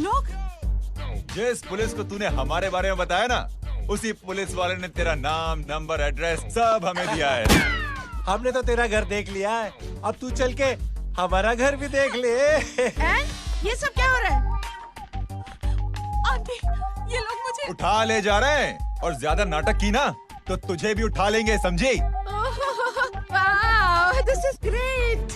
लोग? जिस पुलिस को तूने हमारे बारे में बताया ना, उसी पुलिस वाले ने तेरा नाम, नंबर, एड्रेस सब हमें दिया है। हमने तो तेरा घर देख लिया है, अब तू चल के हमारा घर भी देख ले। ये सब क्या हो रहा है? आंटी, ये लोग मुझे उठा ले जा रहे हैं, और ज्यादा नाटक की ना तो तुझे भी उठा लेंगे, समझी? वाह, दिस इज ग्रेट।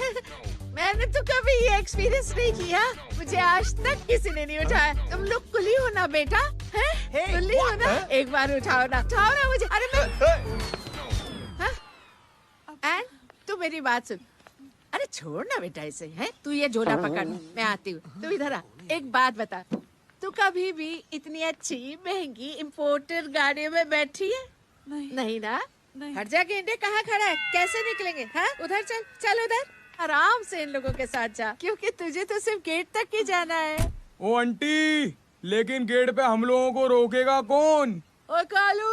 मैंने तो कभी ये एक्सपीरियंस नहीं किया। मुझे आज तक किसी ने नहीं उठाया। तुम लोग कुली हो ना बेटा? हैं? कुली हो ना? एक बार उठाओ ना मुझे। अरे मैं एंड तू मेरी बात सुन। अरे छोड़ ना बेटा इसे, हैं? तू ये झोला पकड़, मैं आती हूँ। तू इधर आ। एक बात बता, तू कभी भी इतनी अच्छी महंगी इम्पोर्टेड गाड़ियों में बैठी है? नहीं ना? हट जा गेंडे, कहाँ खड़ा है? कैसे निकलेंगे? हाँ, उधर चल, चल उधर। आराम से इन लोगों के साथ जा, क्योंकि तुझे तो सिर्फ गेट तक ही जाना है। ओ आंटी, लेकिन गेट पे हम लोगों को रोकेगा कौन? ओ कालू,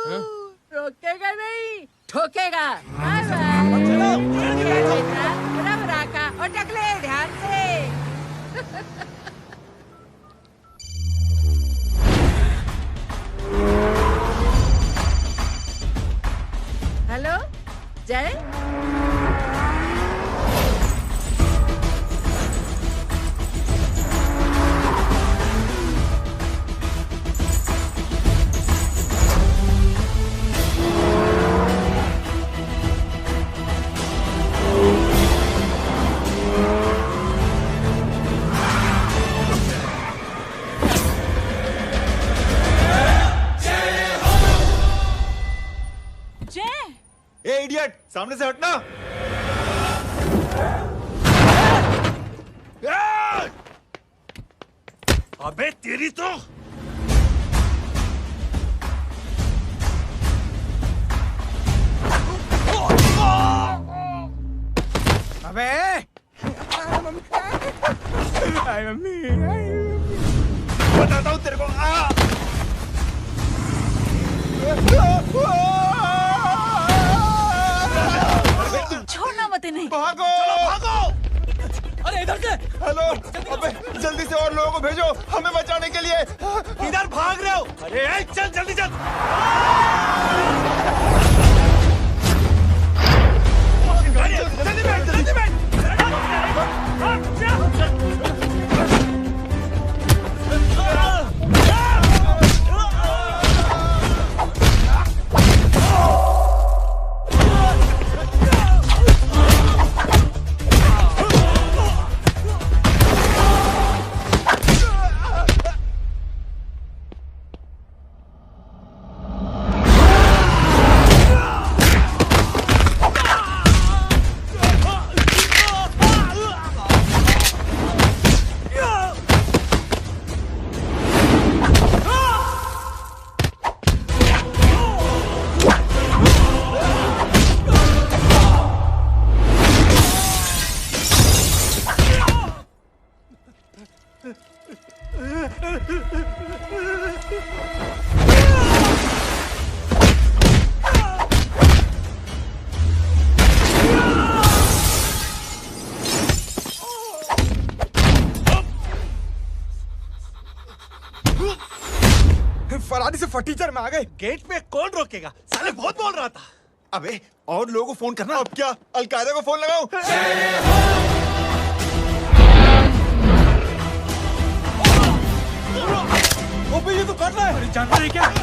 रोकेगा नहीं, ठोकेगा। Bye bye. बेटा, रब राका और टकले ध्यान से। हेलो जय। ए इडियट, सामने से हटना। अबे तेरी तो अबे आई मम्मी, बताता हूँ तेरे को। छोड़ना मत इन्हें। भागो, भागो। अरे इधर से। हेलो, अबे जल्दी से और लोगों को भेजो हमें बचाने के लिए। किधर भाग रहे हो? अरे चल जल्दी चल। जल्दी बैठ, जल्दी बैठ। फरारी से फटीचर में आ गए। गेट पे कौन रोकेगा? साले बहुत बोल रहा था। अबे और लोगों को फोन करना। अब क्या अलकायदा को फोन लगाऊं? अबे ये तो कर रहा है। जानता है क्या?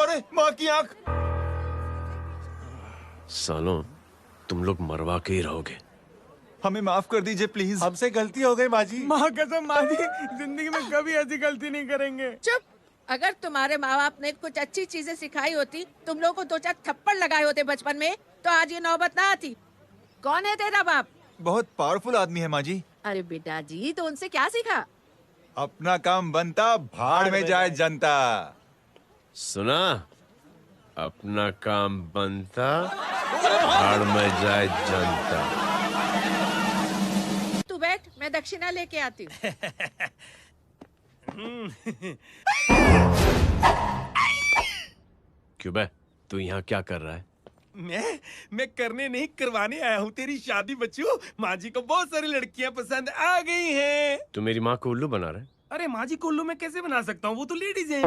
अरे माँ की आंख। सालों, तुम लोग मरवा के ही रहोगे। हमें माफ कर दीजिए प्लीज। हमसे गलती हो गई माँ जी। माँ कसम माँ जी, जिंदगी में कभी ऐसी गलती नहीं करेंगे। चुप। अगर तुम्हारे माँ बाप ने कुछ अच्छी चीजें सिखाई होती, तुम लोगों को 2-4 थप्पड़ लगाए होते बचपन में, तो आज ये नौबत ना आती। कौन है तेरा बाप? बहुत पावरफुल आदमी है माँ जी। अरे बेटा जी, तो उनसे क्या सीखा? अपना काम बनता, भाड़ में जाए जनता। सुना? अपना काम बनता, भाड़ में जाए जनता। तू बैठ, मैं दक्षिणा लेके आती हूँ। क्यों बे? तू यहाँ क्या कर रहा है? मैं करने नहीं करवाने आया हूँ तेरी शादी बच्चू। माँ जी को बहुत सारी लड़कियाँ पसंद आ गई हैं। तू मेरी माँ को उल्लू बना रहा है? अरे माँ जी को उल्लू मैं कैसे बना सकता हूँ, वो तो लेडीज हैं।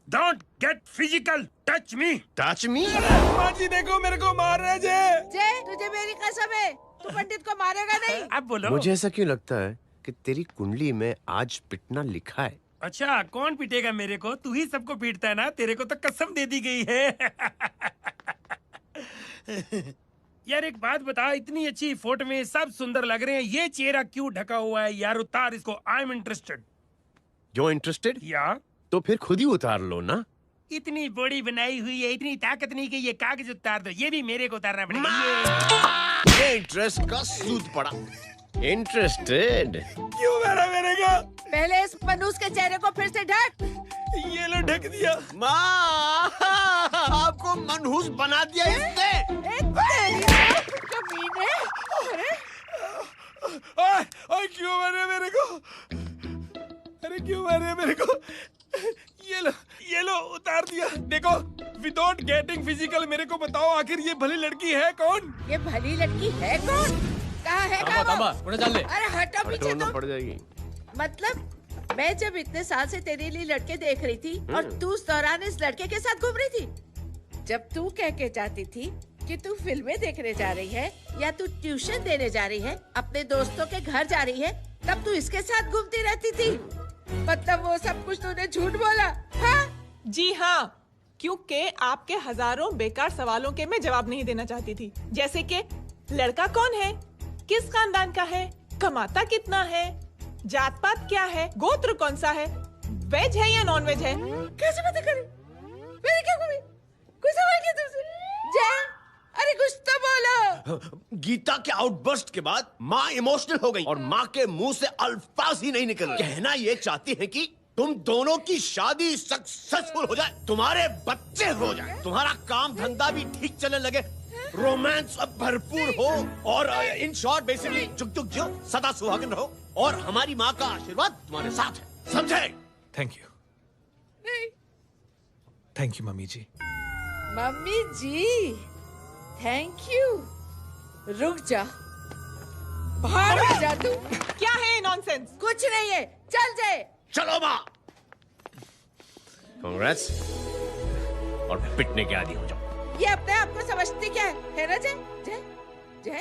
Don't get physical, touch me. Touch me? माँ जी देखो मेरे को मार रहे जय। जय, तुझे मेरी कसम है, तू पंडित को मारेगा नहीं। अब बोलो। मुझे ऐसा क्यों लगता है कि तेरी कुंडली में आज पिटना लिखा है? अच्छा, कौन पीटेगा मेरे को? तू ही सबको पीटता है ना, तेरे को तो कसम दे दी गई है। यार एक बात बता, इतनी अच्छी फोटो में सब सुंदर लग रहे हैं, ये चेहरा क्यों ढका हुआ है? यार उतार इसको, I am interested. You're interested? या तो फिर खुद ही उतार लो ना। इतनी बॉडी बनाई हुई है, इतनी ताकत नहीं कि ये कागज उतार दो, ये भी मेरे को उतारना पड़ेगा। ये इंटरेस्ट का सूद पड़ा। इंटरेस्टेड? क्यों मारा मेरे को? पहले इस मनूस के चेहरे को फिर से ढक। ये लो ढक दिया। माँ, आपको मनहूस बना दिया इसने। कमीने। अरे ओए क्यों मारे मेरे को? अरे क्यों मारे मेरे को? ये लो उतार दिया। देखो, विदाउट गेटिंग फिजिकल मेरे को बताओ, आखिर ये भली लड़की है कौन? ये भली लड़की है कौन? कहाँ है अरे हटो पीछे हटोना तो। पड़ जाएगी। मतलब मैं जब इतने साल से तेरे लिए लड़के देख रही थी और तू उस दौरान इस लड़के के साथ घूम रही थी। जब तू कह के जाती थी कि तू फिल्में देखने जा रही है या तू ट्यूशन देने जा रही है, अपने दोस्तों के घर जा रही है, तब तू इसके साथ घूमती रहती थी। मतलब वो सब कुछ तूने झूठ बोला? हाँ? जी हाँ, क्योंकि आपके हजारों बेकार सवालों के मैं जवाब नहीं देना चाहती थी। जैसे कि लड़का कौन है, किस खानदान का है, कमाता कितना है, जात पात क्या है, गोत्र कौन सा है, वेज है या नॉन वेज है। कैसे पता करें? मैंने क्या कभी कोई सवाल किया तुमसे? जय, अरे कुछ तो बोलो। गीता के आउटबर्स्ट के बाद माँ इमोशनल हो गई और माँ के मुंह से अल्फाज ही नहीं निकल रहे। कहना ये चाहती है कि तुम दोनों की शादी सक्सेसफुल हो जाए, तुम्हारे बच्चे हो जाए, तुम्हारा काम धंधा भी ठीक चलने लगे, रोमांस अब भरपूर हो और इन शॉर्ट बेसिकली जुग जुग जियो, सदा सुहागन रहो और हमारी माँ का आशीर्वाद तुम्हारे साथ है। समझे? Thank you. नहीं। Thank you mummy ji. Mummy ji, thank you. रुक जा, बाहर आ जा तू। क्या है नॉनसेंस? कुछ नहीं है, चल जाए। चलो माँ। कांग्रेस और पिटने के आदी हो जाओ। ये अपने आप को समझती क्या है ना जय? जय जय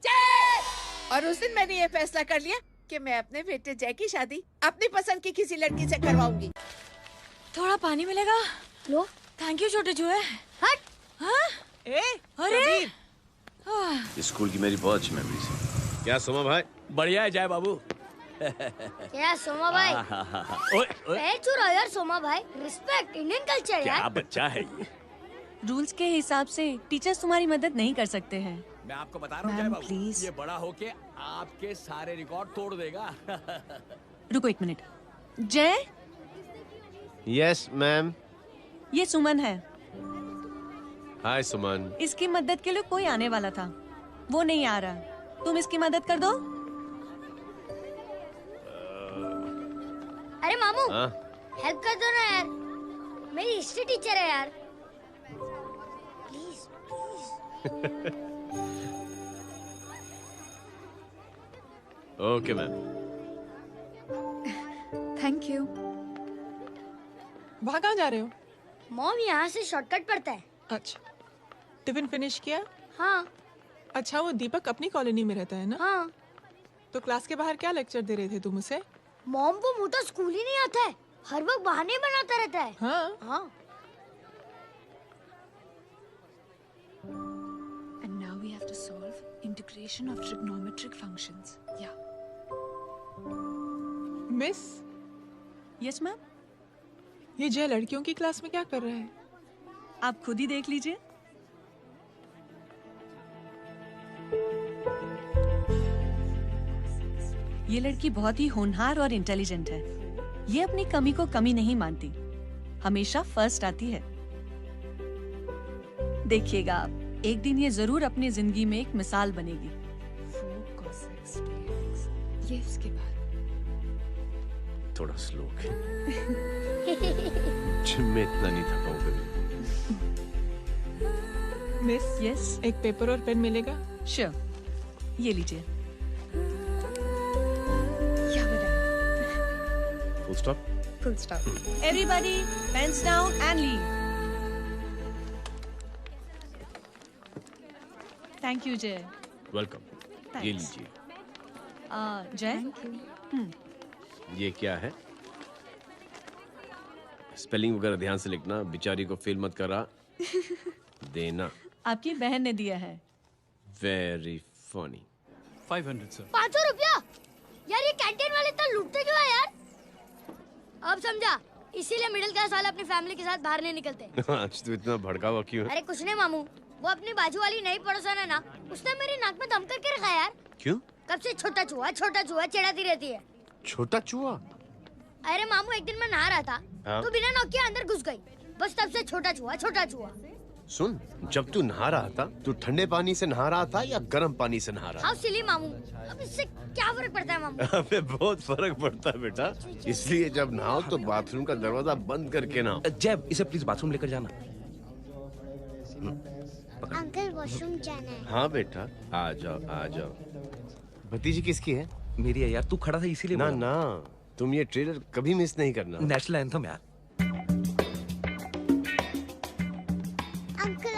जय। और उस दिन मैंने ये फैसला कर लिया कि मैं अपने बेटे जय की शादी अपनी पसंद की किसी लड़की से करवाऊंगी। थोड़ा पानी मिलेगा? लो। थैंक यू छोटे चूहे। हट। हाँ? अरे स्कूल की मेरी बहुत अच्छी मेमोरीज है। क्या सोमा भाई? बढ़िया है जय बाबू। क्या सोमा भाई? पैर छू यार सोमा भाई, रिस्पेक्ट, इंडियन कल्चर क्या यार। बच्चा है ये। रूल्स के हिसाब से टीचर्स तुम्हारी मदद नहीं कर सकते हैं। मैं आपको बता रहा हूँ जय मैम, बाबू, प्लीज। ये बड़ा होके आपके सारे रिकॉर्ड तोड़ देगा। रुको एक मिनट। जय, यस मैम। ये सुमन है। हाय सुमन। इसकी मदद के लिए कोई आने वाला था, वो नहीं आ रहा। तुम इसकी मदद कर दो। अरे मामू, हाँ? हेल्प कर दो ना यार, मेरी हिस्ट्री टीचर है यार। Please please. Okay ma'am. Thank you. वहाँ कहाँ जा रहे हो? मॉम यहाँ से शॉर्टकट पड़ता है। अच्छा, टिफिन फिनिश किया? हाँ अच्छा, वो दीपक अपनी कॉलोनी में रहता है ना? हाँ। तो क्लास के बाहर क्या लेक्चर दे रहे थे तुम उसे? मॉम को मुँह तो स्कूल ही नहीं आता है, हर वक्त बहाने बनाता रहता है। हाँ। हाँ। And now we have to solve integration of trigonometric functions. Yeah. Miss, Yes ma'am. ये जय लड़कियों की क्लास में क्या कर रहा है? आप खुद ही देख लीजिए। ये लड़की बहुत ही होनहार और इंटेलिजेंट है। ये अपनी कमी को कमी नहीं मानती, हमेशा फर्स्ट आती है। देखिएगा आप, एक दिन ये जरूर अपनी जिंदगी में एक मिसाल बनेगी। ये उसके बाद थोड़ा स्लो जिम में इतना नहीं थका हूँ कभी। मिस, यस, एक पेपर और पेन मिलेगा? श्योर, ये लीजिए। Full stop. Full stop. Everybody, pens down and leave. Thank you, Jay. Welcome. Thanks. ये लीजिए। Jay? ये क्या है? स्पेलिंग वगैरह ध्यान से लिखना, बेचारी को फेल मत करा देना। आपकी बहन ने दिया है। Very funny. 500 सर। 500 रुपया? यार ये कैंटीन वाले इतना लूटते क्यों है यार? अब समझा, इसीलिए मिडिल क्लास वाले अपनी फैमिली के साथ बाहर नहीं निकलते। आज तो इतना भड़का हुआ क्यों है? अरे कुछ नहीं मामू, वो अपनी बाजू वाली नई पड़ोसन है ना, उसने मेरी नाक में दम करके रखा यार। क्यों? कब से छोटा चूहा चिढ़ाती रहती है। छोटा चूहा? अरे मामू, एक दिन मैं नहा रहा था, हाँ? तो बिना नॉक के अंदर घुस गई। बस तब से छोटा चूहा। सुन, जब तू नहा रहा था, तू ठंडे पानी से नहा रहा था या गर्म पानी से नहा रहा हाउ सिली मामू, अब इससे क्या फर्क पड़ता है मामू? था? अबे बहुत फर्क पड़ता है बेटा, इसलिए जब नहाओ तो बाथरूम का दरवाजा बंद करके नहाओ। जैब, इसे प्लीज बाथरूम लेकर जाना। अंकल वॉशरूम जाना है। हाँ बेटा, आ जाओ। भतीजी किसकी है? मेरी है यार, तू खड़ा था इसीलिए ना बोला। ना, तुम ये ट्रेलर कभी मिस नहीं करना। नेशनल एंथम यार।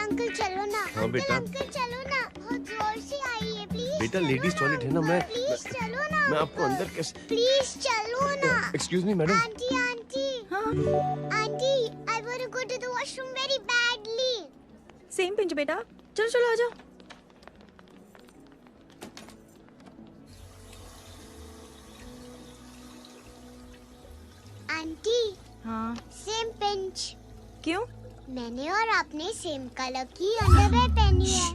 अंकल चलो ना। हाँ बेटा। अंकल चलो ना, बहुत जोर से आई है प्लीज। बेटा लेडीज टॉयलेट है ना, प्लीज चलो ना। मैं आपको अंदर कैसे? प्लीज चलो ना। Excuse me madam. Aunty I want to go to the washroom very badly. Same pinch बेटा, चलो आ जाओ। आंटी, हाँ सेम पिंच। क्यों? मैंने और आपने सेम कलर की अंडरवेयर पहनी है।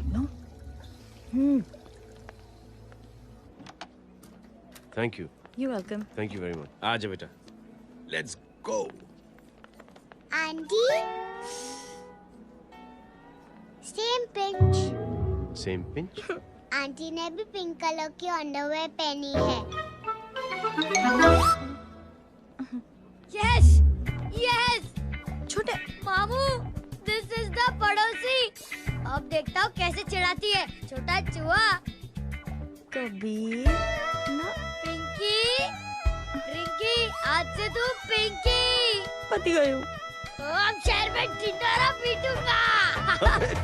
Thank you. You welcome. Thank you very much. आ जाओ बेटा, let's go. Aunty, same pinch. Same pinch? Aunty ने भी पिंक कलर की अंडरवेयर पहनी है। यस छोटे मामू, दिस इज द पड़ोसी। अब देखता हूँ कैसे चिढ़ाती है छोटा चूहा। कबीर ना। रिंकी, आज से तू पिंकी। पति गई हूँ। अब शहर में ढिंढोरा पीटूंगा।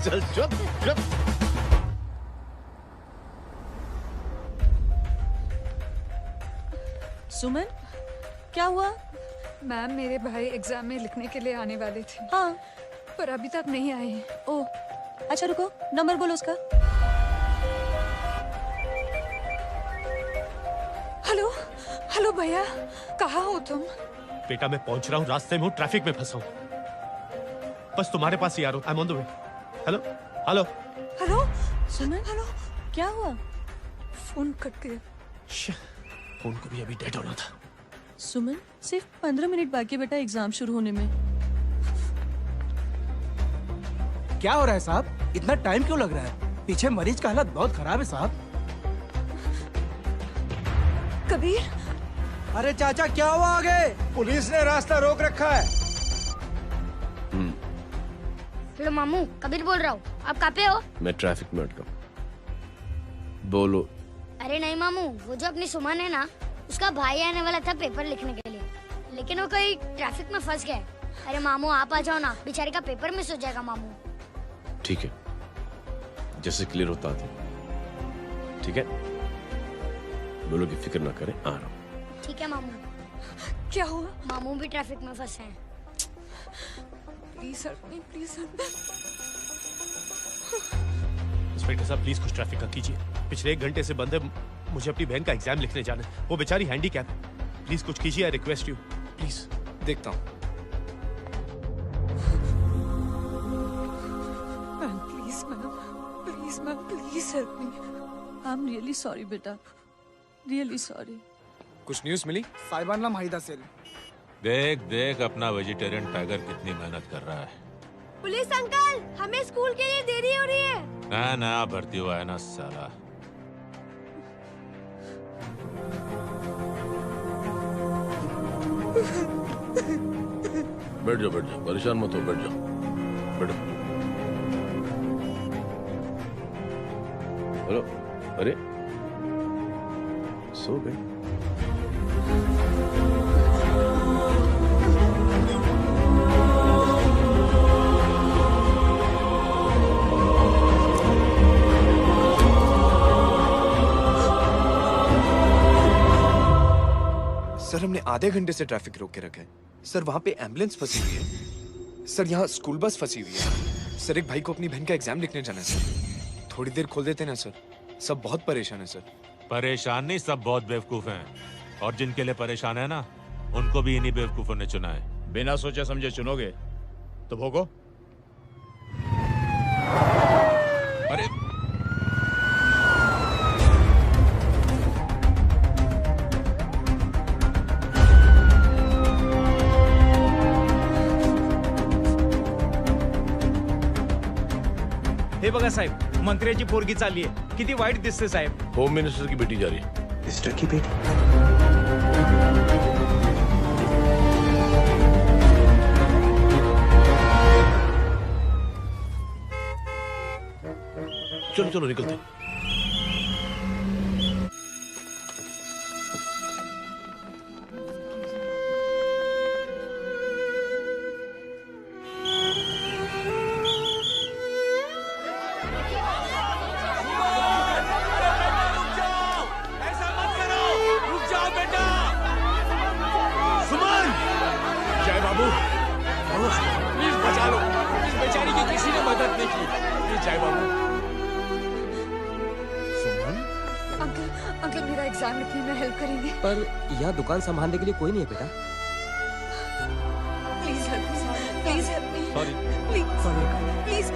चल चुप। सुमन, क्या हुआ? मैम, मेरे भाई एग्जाम में लिखने के लिए आने वाले थे। हाँ, पर अभी तक नहीं आए हैं। ओह, अच्छा रुको, नंबर बोलो उसका। हेलो भैया, कहाँ हो तुम? बेटा मैं पहुंच रहा हूँ, रास्ते में हूँ, ट्रैफिक में फंसा हूँ। बस तुम्हारे पास ही आ रहा हूँ। I am on the way. Hello. Suman, क्या हुआ? फोन कट गया। फोन को भी अभी डेड होना था। सुमन, सिर्फ 15 मिनट बाकी बेटा एग्जाम शुरू होने में। क्या हो रहा है साहब? इतना टाइम क्यों लग रहा है? पीछे मरीज का हालत बहुत खराब है साहब। कबीर, अरे चाचा क्या हुआ आगे? पुलिस ने रास्ता रोक रखा है। हेलो मामू, कबीर बोल रहा हूँ। आप कहाँ पे हो? मैं ट्रैफिक में अटका हूँ। बोलो। अरे नहीं मामू, वो जो अपनी सुमन है ना, उसका भाई आने वाला था पेपर लिखने के लिए, लेकिन वो कहीं ट्रैफिक में फंस गया। अरे मामू आप आ जाओ ना, बेचारी का पेपर मिस हो जाएगा मामू। ठीक है, जैसे क्लियर होता है। ठीक है, बोलो कि फिक्र ना करें, आ रहा हूँ। ठीक है मामू। क्या हुआ? मामू भी ट्रैफिक में फंसे हैं। Please help me, please help me. Inspector साहब प्लीज कुछ ट्रैफिक का कीजिए। पिछले 1 घंटे से बंद है, मुझे अपनी बहन का एग्जाम लिखने जाना है। वो बेचारी हैंडीकैप है। प्लीज कुछ कीजिए, आई रिक्वेस्ट यू प्लीज। देखता हूँ। Please ma'am, please help me. I am really sorry बेटा, रियली सॉरी। कुछ न्यूज़ मिली? साहिबाना माहिदा सेल। देख देख अपना वेजिटेरियन टाइगर कितनी मेहनत कर रहा है। पुलिस अंकल, हमें स्कूल के लिए देरी हो रही है। नया नया भर्ती हुआ है ना साला। बैठ जाओ, परेशान मत हो, बैठ जाओ, बैठो। हेलो, अरे सो गए? सर हमने आधे घंटे से ट्रैफिक रोक के रखा है। सर वहाँ पे एम्बुलेंस फंसी हुई है। सर यहाँ स्कूल बस फंसी हुई है। सर एक भाई को अपनी बहन का एग्जाम लिखने जाना है सर। थोड़ी देर खोल देते ना सर। सब बहुत परेशान है सर। परेशान नहीं, सब बहुत बेवकूफ हैं। और जिनके लिए परेशान है ना, उनको भी इन्हीं बेवकूफों ने चुना है। बिना सोचे समझे चुनोगे तो भोगो। अरे हे बघा साहेब, मंत्र्याची पोरगी चालली आहे. किती वाईट दिसते साहेब. होम मिनिस्टर की बेटी जा रही है। मिनिस्टर की बेटी? चलो चलो निकलते। पर यहाँ दुकान संभालने के लिए कोई नहीं है बेटा। Please help me, please help me, sorry please please.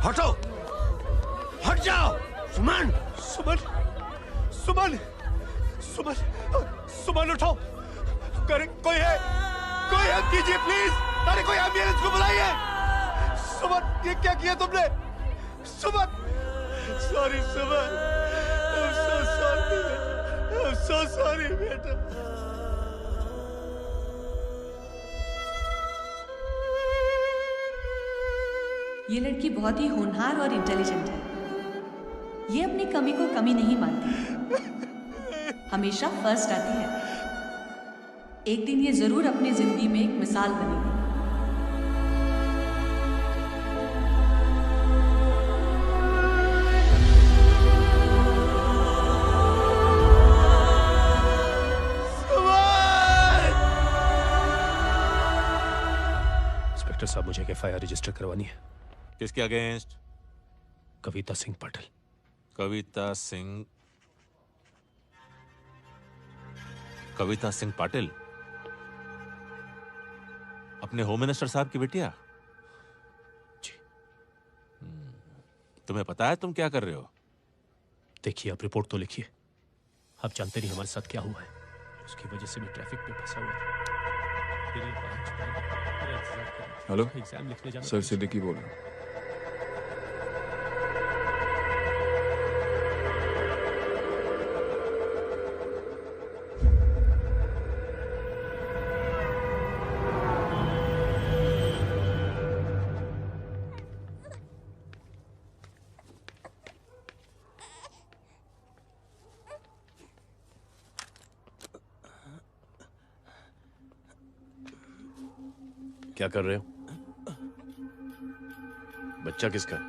हटो, हट जाओ। सुमन, सुमन, सुमन, सुमन, सुमन उठो। कोई है, कोई हेल्प कीजिए प्लीज। अरे कोई एम्बुलेंस को बुलाइए। सुमन, ये क्या किया तुमने? Suman, sorry Suman, I'm so sorry, I'm so sorry बेटा। ये लड़की बहुत ही होनहार और इंटेलिजेंट है। ये अपनी कमी को कमी नहीं मानती, हमेशा फर्स्ट आती है। एक दिन ये जरूर अपनी जिंदगी में एक मिसाल बनेगी। इंस्पेक्टर साहब, मुझे एक एफआईआर रजिस्टर करवानी है। किसके अगेंस्ट? कविता सिंह पाटिल। कविता सिंह पाटिल अपने होम मिनिस्टर साहब की बेटिया? जी। तुम्हें पता है तुम क्या कर रहे हो? देखिए, आप रिपोर्ट तो लिखिए। आप जानते नहीं हमारे साथ क्या हुआ है। उसकी वजह से मैं ट्रैफिक में फंसा हुआ था। हेलो एग्जाम लिखने जाना। सर सिद्दीकी बोल रहा हूँ। क्या कर रहे हो? बच्चा किसका है?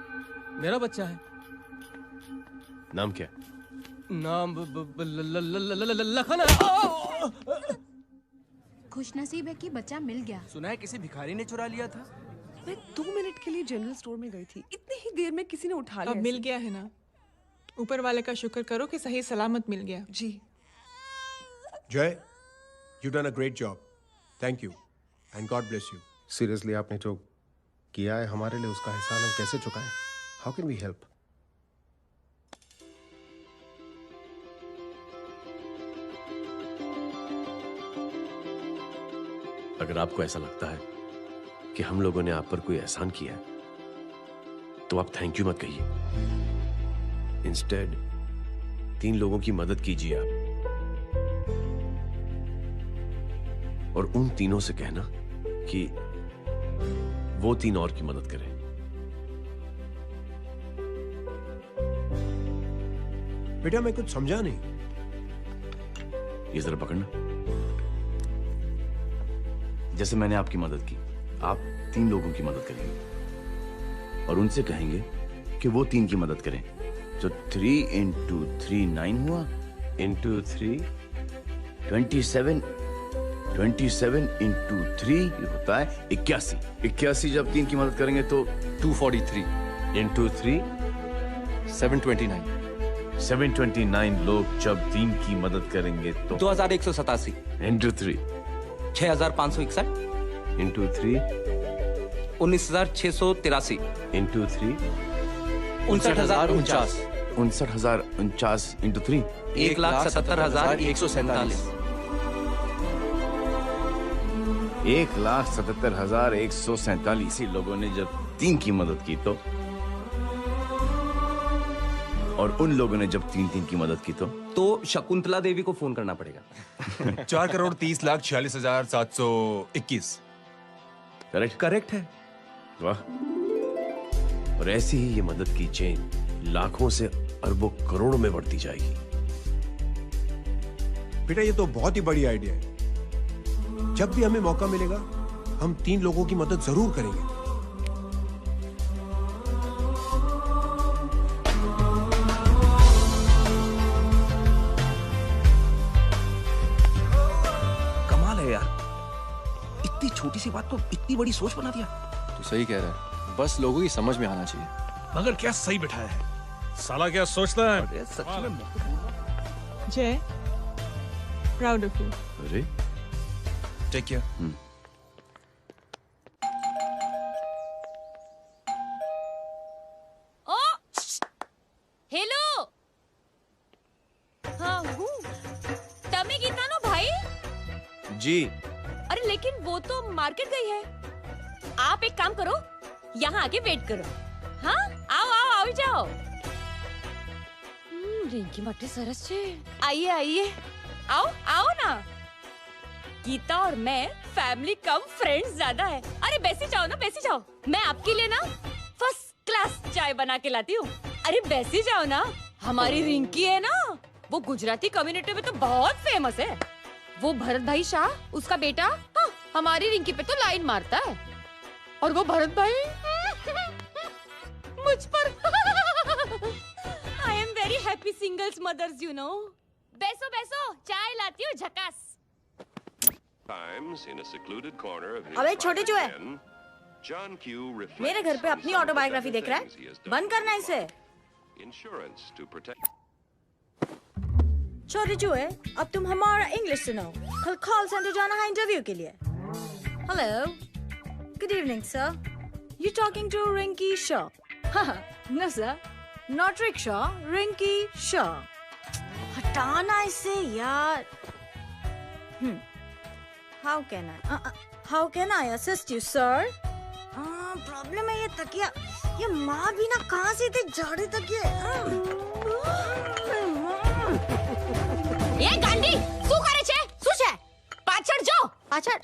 मेरा बच्चा है। नाम क्या है? नाम लखन। खुशनसीब है कि बच्चा मिल गया। सुना है किसी भिखारी ने चुरा लिया था। मैं 2 मिनट के लिए जनरल स्टोर में गई थी, इतनी ही देर में किसी ने उठा लिया। अब मिल गया है ना, ऊपर वाले का शुक्र करो कि सही सलामत मिल गया। जी जय, you done a great job, thank you and God bless you. Seriously आपने जो किया है हमारे लिए, उसका एहसान हम कैसे चुकाएं? How can we help? अगर आपको ऐसा लगता है कि हम लोगों ने आप पर कोई एहसान किया है, तो आप थैंक यू मत कहिए। इंस्टेड 3 लोगों की मदद कीजिए आप, और उन तीनों से कहना कि वो 3 और की मदद करें। बेटा मैं कुछ समझा नहीं। ये जरा पकड़ना। जैसे मैंने आपकी मदद की, आप 3 लोगों की मदद करेंगे और उनसे कहेंगे कि वो 3 की मदद करें। तो 3 into 3 9 हुआ, into 3 27, 27 into 3 होता है 81। 81 जब 3 की मदद करेंगे तो 243 into 3 729। 729 लोग जब 3 की मदद करेंगे तो 2187 into 3 6561 into 3 19683 into 3 59049 59049 into 3 1,77,147 1,77,147 लोगों ने जब 3 की मदद की तो, और उन लोगों ने जब 3 की मदद की तो शकुंतला देवी को फोन करना पड़ेगा। 4,30,46,721। करेक्ट है। वाह। और ऐसी ही ये मदद की चेन लाखों से अरबों करोड़ों में बढ़ती जाएगी। बेटा ये तो बहुत ही बड़ी आइडिया है। जब भी हमें मौका मिलेगा हम 3 लोगों की मदद जरूर करेंगे। कमाल है यार, इतनी छोटी सी बात को इतनी बड़ी सोच बना दिया। तू सही कह रहा है, बस लोगों की समझ में आना चाहिए। मगर क्या सही बिठाया है, साला क्या सोचता है? सच में जय, प्राउड ऑफ यू। अरे टेक केयर। ओ हेलो, हाँ हूँ। तमे गीता नो भाई। जी। अरे लेकिन वो तो मार्केट गई है। आप एक काम करो, यहाँ आके वेट करो। हाँ आओ आओ आओ जाओ। रिंकी मटे सरस छे। आइए आइए, आओ आओ ना। गीता और मैं फैमिली कम फ्रेंड्स ज्यादा है। अरे बैसी जाओ ना, बैसी जाओ। मैं आपके लिए ना फर्स्ट क्लास चाय बना के लाती हूँ। अरे बैसी जाओ ना। हमारी रिंकी है ना, वो गुजराती कम्युनिटी में तो बहुत फेमस है। वो भरत भाई शाह, उसका बेटा, हाँ, हमारी रिंकी पे तो लाइन मारता है। और वो भरत भाई मुझ पर। I am very happy singles mothers you know. बैसो बैसो, चाय लाती हूँ झकास। अबे छोटे जो है, मेरे घर पे अपनी ऑटोबायोग्राफी देख रहा है, बंद करना इसे। छोटे जो है, अब तुम हमारा इंग्लिश सुनाओ। कल कॉल सेंटर जाना है इंटरव्यू के लिए। Hello, good evening sir, you talking to Rinki Shaw? No sir, not rickshaw, Rinki Shaw. हटाना इसे यार। How can I assist you, sir? Problem है ये तकिया, ये माँ भी ना कहाँ से थे झाड़े तकिए। ये गांडी, શું કરે છે? શું છે? પાછળ જો, પાછળ।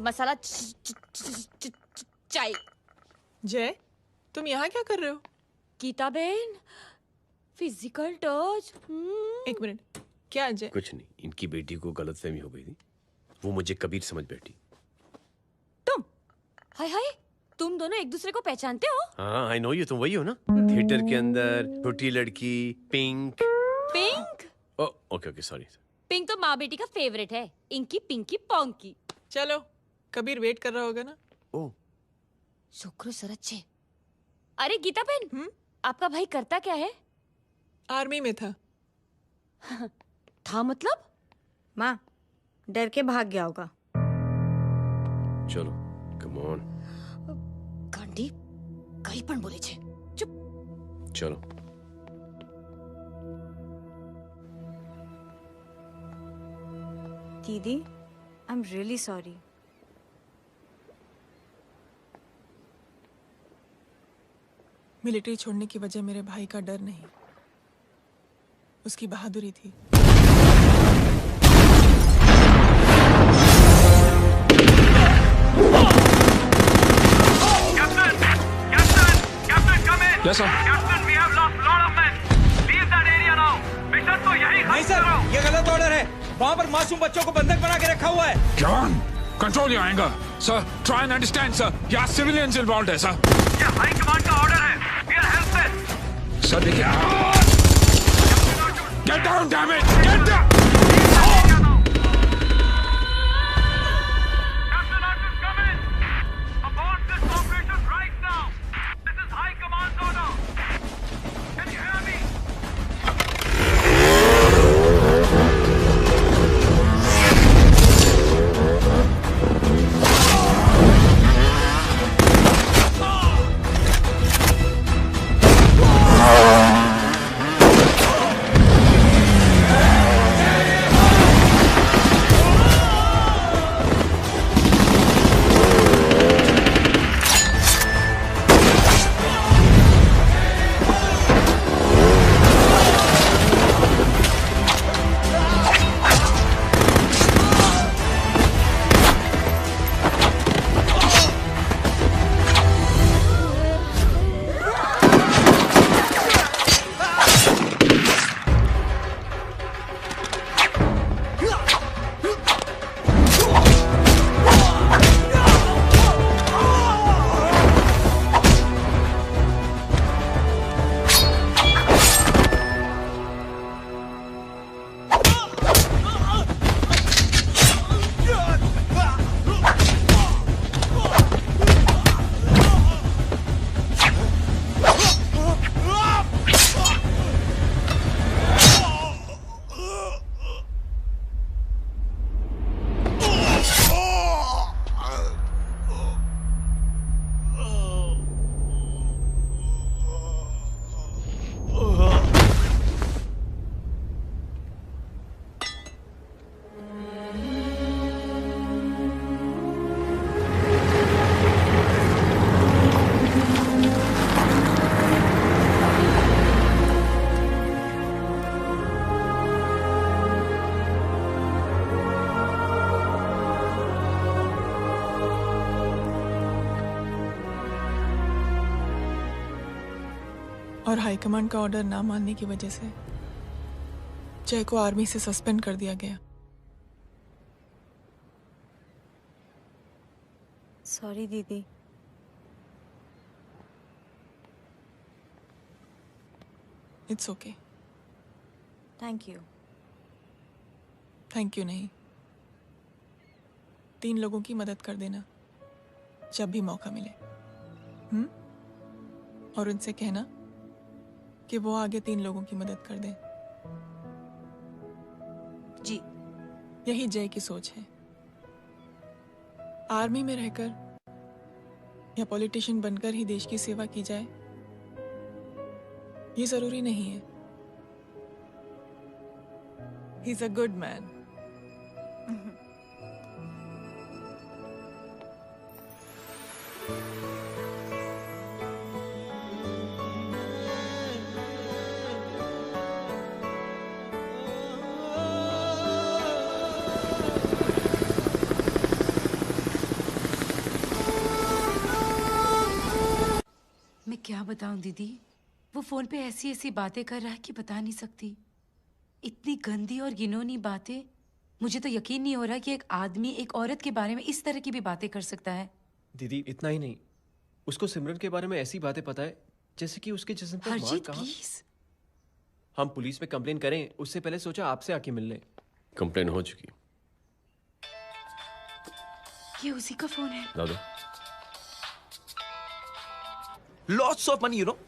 मसाला चाय। जय, तुम यहाँ क्या कर रहे हो? गीता बहन, फिजिकल टच। एक मिनट, क्या जय? कुछ नहीं, इनकी बेटी को गलतफहमी हो गई थी। वो मुझे कबीर समझ बैठी। हाय हाय, तुम दोनों एक दूसरे को पहचानते हो? हाँ, आई नो यू, तुम वही हो ना? थिएटर के अंदर छोटी लड़की pink. Pink? Okay okay, sorry. Pink तो माँ बेटी का फेवरेट है, इंकी पिंकी पोंकी। चलो, कबीर वेट कर रहा होगा ना? ओ शुक्र सरच्चे। अरे गीता बहन, आपका भाई करता क्या है? आर्मी में था। था मतलब? माँ, डर के भाग गया होगा। चलो, कम ऑन। गांडी कहीं पण बोले छे। चुप। चलो। दीदी, I am really sorry. Military छोड़ने की वजह मेरे भाई का डर नहीं, उसकी बहादुरी थी। Yes, sir. नहीं सर, ये गलत ऑर्डर है। वहाँ पर मासूम बच्चों को बंधक बना के रखा हुआ है। जवान, control your anger. Sir, try and understand, sir. यहाँ civilians involved है, sir. ये हाई कमांड का ऑर्डर है। We are helpless. Sir, देखिए। Get down, damn it! Get down! और हाईकमांड का ऑर्डर ना मानने की वजह से जय को आर्मी से सस्पेंड कर दिया गया। सॉरी दीदी। It's okay. Thank you. Thank you नहीं, 3 लोगों की मदद कर देना जब भी मौका मिले। और उनसे कहना कि वो आगे 3 लोगों की मदद कर दें। जी। यही जय की सोच है। आर्मी में रहकर या पॉलिटिशियन बनकर ही देश की सेवा की जाए, ये जरूरी नहीं है। He is a good man. मैं क्या बताऊं दीदी, वो फोन पे ऐसी ऐसी बातें कर रहा है कि बता नहीं सकती। इतनी गंदी और घिनौनी बातें मुझे तो यकीन नहीं हो रहा कि एक आदमी एक औरत के बारे में इस तरह की भी बातें कर सकता है। दीदी इतना ही नहीं, उसको सिमरन के बारे में ऐसी बातें पता है जैसे कि उसके जिस्म पर मार हरजीत कहाँ। प्लीज। हम पुलिस में कंप्लेन करें उससे पहले सोचा आपसे आके मिल लें। कंप्लेन हो चुकी। ये उसी का फोन है। ला दो। Lots of money you know.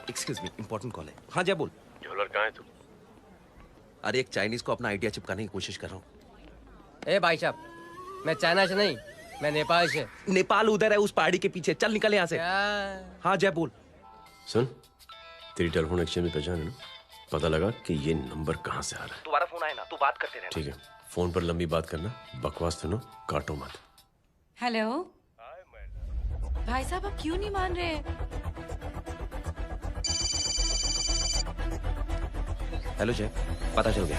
Excuse me, important call है। हाँ जय बोल। ज्वेलर कहाँ है तू? अरे एक चाइनीज को अपना आइडिया चिपकाने की कोशिश कर रहा हूँ। ए भाई साहब, मैं चाइना से नहीं, मैं नेपाल से। नेपाल उधर है उस पहाड़ी के पीछे, चल निकल यहाँ से। हाँ जय बोल। सुन, तेरी टेलीफोन एक्सचेंज में पहचान है ना? पता लगा कि ये नंबर कहाँ से आ रहा है। तुम्हारा फोन आए ना, तू बात करते रहना। ठीक है, फोन पर लंबी बात करना, बकवास सुनो, काटो मत। हेलो भाई साहब, आप क्यों नहीं मान रहे? हेलो जय, पता चल गया।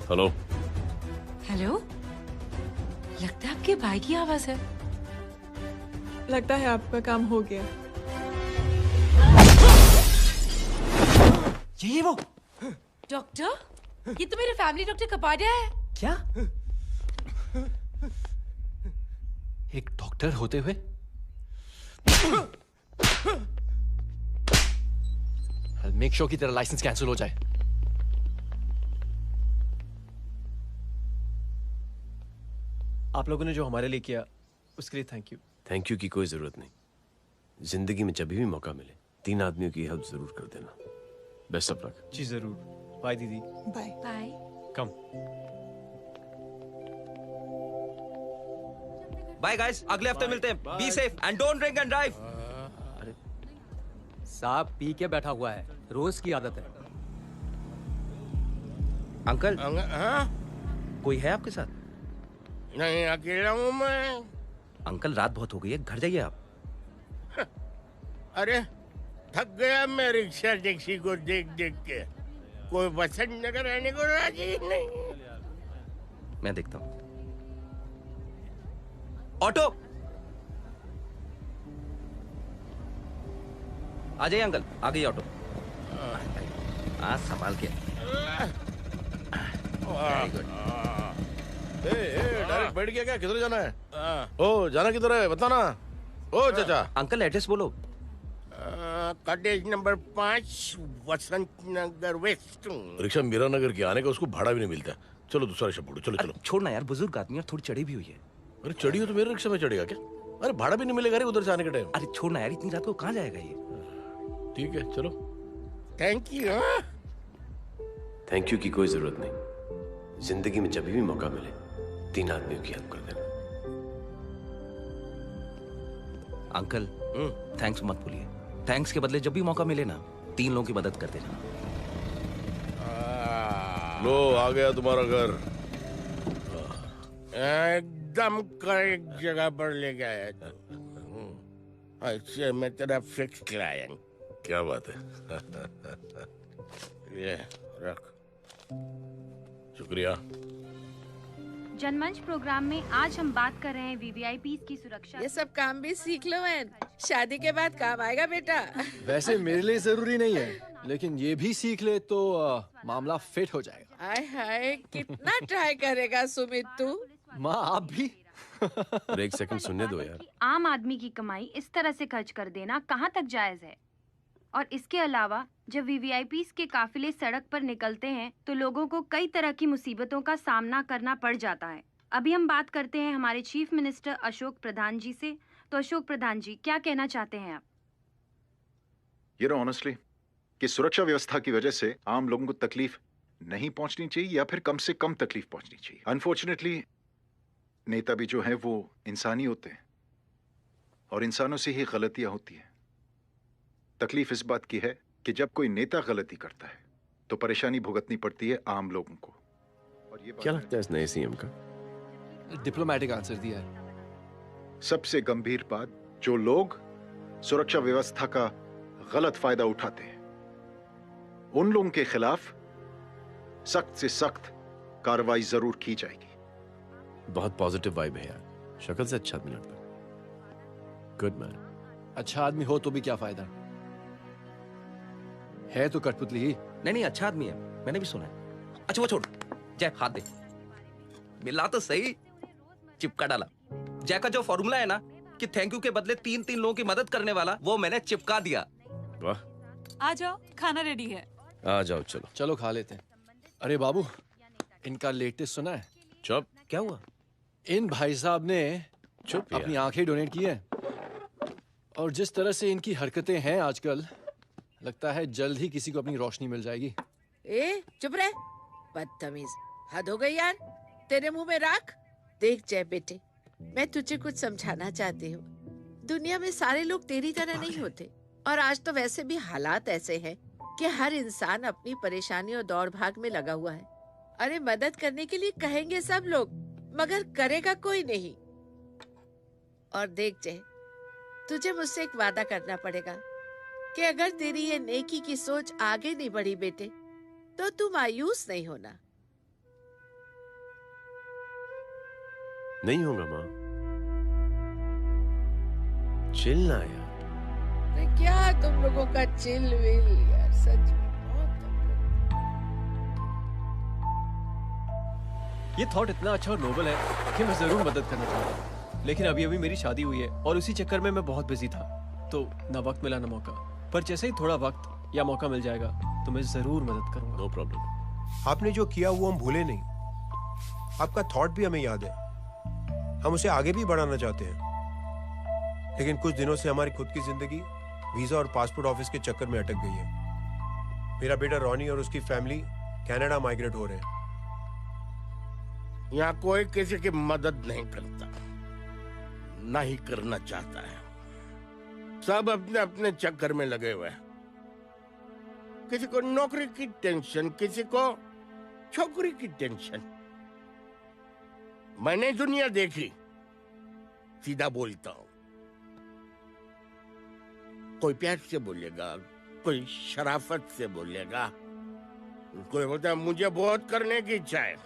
हेलो हेलो, लगता है आपके भाई की आवाज है। लगता है आपका काम हो गया। ये वो डॉक्टर, ये तो मेरे फैमिली डॉक्टर कपाडिया है। क्या? एक डॉक्टर होते हुए? मेक श्योर कि तेरा लाइसेंस कैंसिल हो जाए। आप लोगों ने जो हमारे लिए किया उसके लिए थैंक यू। थैंक यू की कोई जरूरत नहीं। जिंदगी में जब भी मौका मिले 3 आदमियों की हेल्प जरूर कर देना। Best of luck. जी जरूर। बाय दीदी। Bye bye. Come. Bye guys, अगले हफ्ते मिलते हैं। Be safe and don't drink and drive. अरे साहब पी के बैठा हुआ है, रोज की आदत है। अंकल हाँ? कोई है आपके साथ? नहीं, अकेला हूँ मैं। अंकल रात बहुत हो गई है, घर जाइए आप। अरे थक गया मैं रिक्शा टैक्सी को देख देख के। कोई वसंत नगर आने को राजी नहीं। मैं देखता हूँ। ऑटो आ जाइए अंकल, आ गई ऑटो। आज संभाल के। Very good. डायरेक्ट बैठ गया क्या? किधर जाना है? ओ जाना किधर है बता ना। ओ चाचा। अंकल एड्रेस बोलो। कॉटेज नंबर 5 वसंत नगर वेस्ट। रिक्शा मीरा नगर की आने का उसको भाड़ा भी नहीं मिलता। चलो दूसरा रिक्शा पकड़ो। चलो चलो। छोड़ना यार, बुजुर्ग आदमी और थोड़ी चढ़ी भी हुई है। अरे चढ़ी हो तो मेरे रिक्शा में चढ़ेगा क्या? अरे भाड़ा भी नहीं मिलेगा रे उधर से आने के टाइम। अरे छोड़ना यार, इतनी रात को कहाँ जाएगा ये? ठीक है चलो। Thank you. थैंक यू की कोई जरूरत नहीं। जिंदगी में जब भी मौका मिले 3 आदमियों की हेल्प कर देना। अंकल थैंक्स मत भूलिए। थैंक्स के बदले जब भी मौका मिले ना 3 लोगों की मदद कर देना। लो आ गया तुम्हारा घर। एकदम करेक्ट जगह पर ले गया तू। अच्छा मैं तेरा फिक्स क्लाइंट। क्या बात है। ये रख। शुक्रिया। जनमंच प्रोग्राम में आज हम बात कर रहे हैं वीवीआईपी की सुरक्षा। ये सब काम भी सीख लो एन, शादी के बाद काम आएगा बेटा। वैसे मेरे लिए जरूरी नहीं है, लेकिन ये भी सीख ले तो मामला फिट हो जाएगा। हाय हाय, कितना ट्राई करेगा सुमित तू? माँ आप भी। अरे एक सेकंड सुनने दो यार। आम आदमी की कमाई इस तरह से खर्च कर देना कहाँ तक जायज है? और इसके अलावा जब वीवीआईपी के काफिले सड़क पर निकलते हैं तो लोगों को कई तरह की मुसीबतों का सामना करना पड़ जाता है। अभी हम बात करते हैं हमारे चीफ मिनिस्टर अशोक प्रधान जी से। तो अशोक प्रधान जी, क्या कहना चाहते हैं आप? You know honestly कि सुरक्षा व्यवस्था की वजह से आम लोगों को तकलीफ नहीं पहुंचनी चाहिए या फिर कम से कम तकलीफ पहुंचनी चाहिए। अनफॉर्चुनेटली नेता भी जो हैं वो इंसानी होते हैं और इंसानों से ही गलतियां होती हैं। तकलीफ इस बात की है कि जब कोई नेता गलती करता है तो परेशानी भुगतनी पड़ती है आम लोगों को। और ये क्या लगता है इस नए सीएम का? डिप्लोमेटिक आंसर दिया है। सबसे गंभीर बात, जो लोग सुरक्षा व्यवस्था का गलत फायदा उठाते हैं उन लोगों के खिलाफ सख्त से सख्त कार्रवाई जरूर की जाएगी। बहुत पॉजिटिव वाइब है यार। शक्ल से अच्छा आदमी लगता है। Good man. अच्छा आदमी हो तो भी क्या फायदा, है तो कठपुतली ही। नहीं, अच्छा आदमी है, मैंने भी सुना है। अच्छा वो छोड़, जय हाथ दे। मिला तो सही, चिपका डाला। जय का जो फॉर्मूला है ना कि थैंक यू के बदले 3-3 लोगों की मदद करने वाला, वो मैंने चिपका दिया। वाह, आ जाओ, खाना रेडी है। आ जाओ, चलो चलो खा लेते हैं। अरे बाबू, इनका लेटेस्ट सुना है? चुप। क्या हुआ? इन भाई साहब ने चुप अपनी आंखें डोनेट की हैं, और जिस तरह से इनकी हरकतें हैं आजकल, लगता है जल्द ही किसी को अपनी रोशनी मिल जाएगी। ए चुप रह, बदतमीज, हद हो गई यार। तेरे मुंह में राख। देख जय बेटे, मैं तुझे कुछ समझाना चाहती हूँ। दुनिया में सारे लोग तेरी तरह नहीं होते, और आज तो वैसे भी हालात ऐसे हैं कि हर इंसान अपनी परेशानी और दौड़ भाग में लगा हुआ है। अरे मदद करने के लिए कहेंगे सब लोग, मगर करेगा कोई नहीं। और देख जय, तुझे मुझसे एक वादा करना पड़ेगा कि अगर तेरी ये नेकी की सोच आगे नहीं बढ़ी बेटे, तो तू मायूस नहीं होना। नहीं होगा माँ। चिल ना यार। अरे क्या तुम लोगों का चिल विल यार, सच में। ये थॉट इतना अच्छा और नोबल है कि मैं जरूर मदद करना चाहूंगा, लेकिन अभी अभी मेरी शादी हुई है और उसी चक्कर में मैं बहुत बिजी था, तो ना वक्त मिला ना मौका। पर जैसे ही थोड़ा वक्त या मौका मिल जाएगा तो मैं जरूर मदद करूंगा। No problem. आपने जो किया वो हम भूले नहीं, आपका थॉट भी हमें याद है, हम उसे आगे भी बढ़ाना चाहते हैं। लेकिन कुछ दिनों से हमारी खुद की जिंदगी वीजा और पासपोर्ट ऑफिस के चक्कर में अटक गई है। मेरा बेटा रॉनी और उसकी फैमिली कनाडा माइग्रेट हो रहे हैं। यहाँ कोई किसी की मदद नहीं करता, ना ही करना चाहता है। सब अपने अपने चक्कर में लगे हुए हैं। किसी को नौकरी की टेंशन, किसी को छोकरी की टेंशन। मैंने दुनिया देखी, सीधा बोलता हूं। कोई प्यार से बोलेगा, कोई शराफत से बोलेगा, कोई बोलता है मुझे बहुत करने की इच्छा है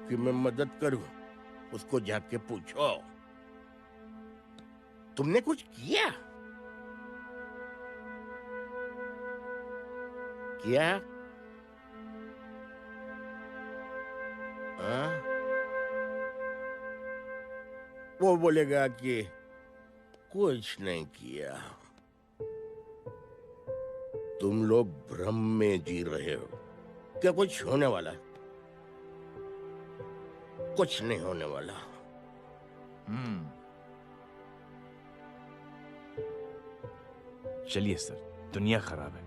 कि मैं मदद करूं। उसको जाके पूछो, तुमने कुछ किया? किया? वो बोलेगा कि कुछ नहीं किया। तुम लोग भ्रम में जी रहे हो। क्या कुछ होने वाला है? कुछ नहीं होने वाला। चलिए सर, दुनिया खराब है।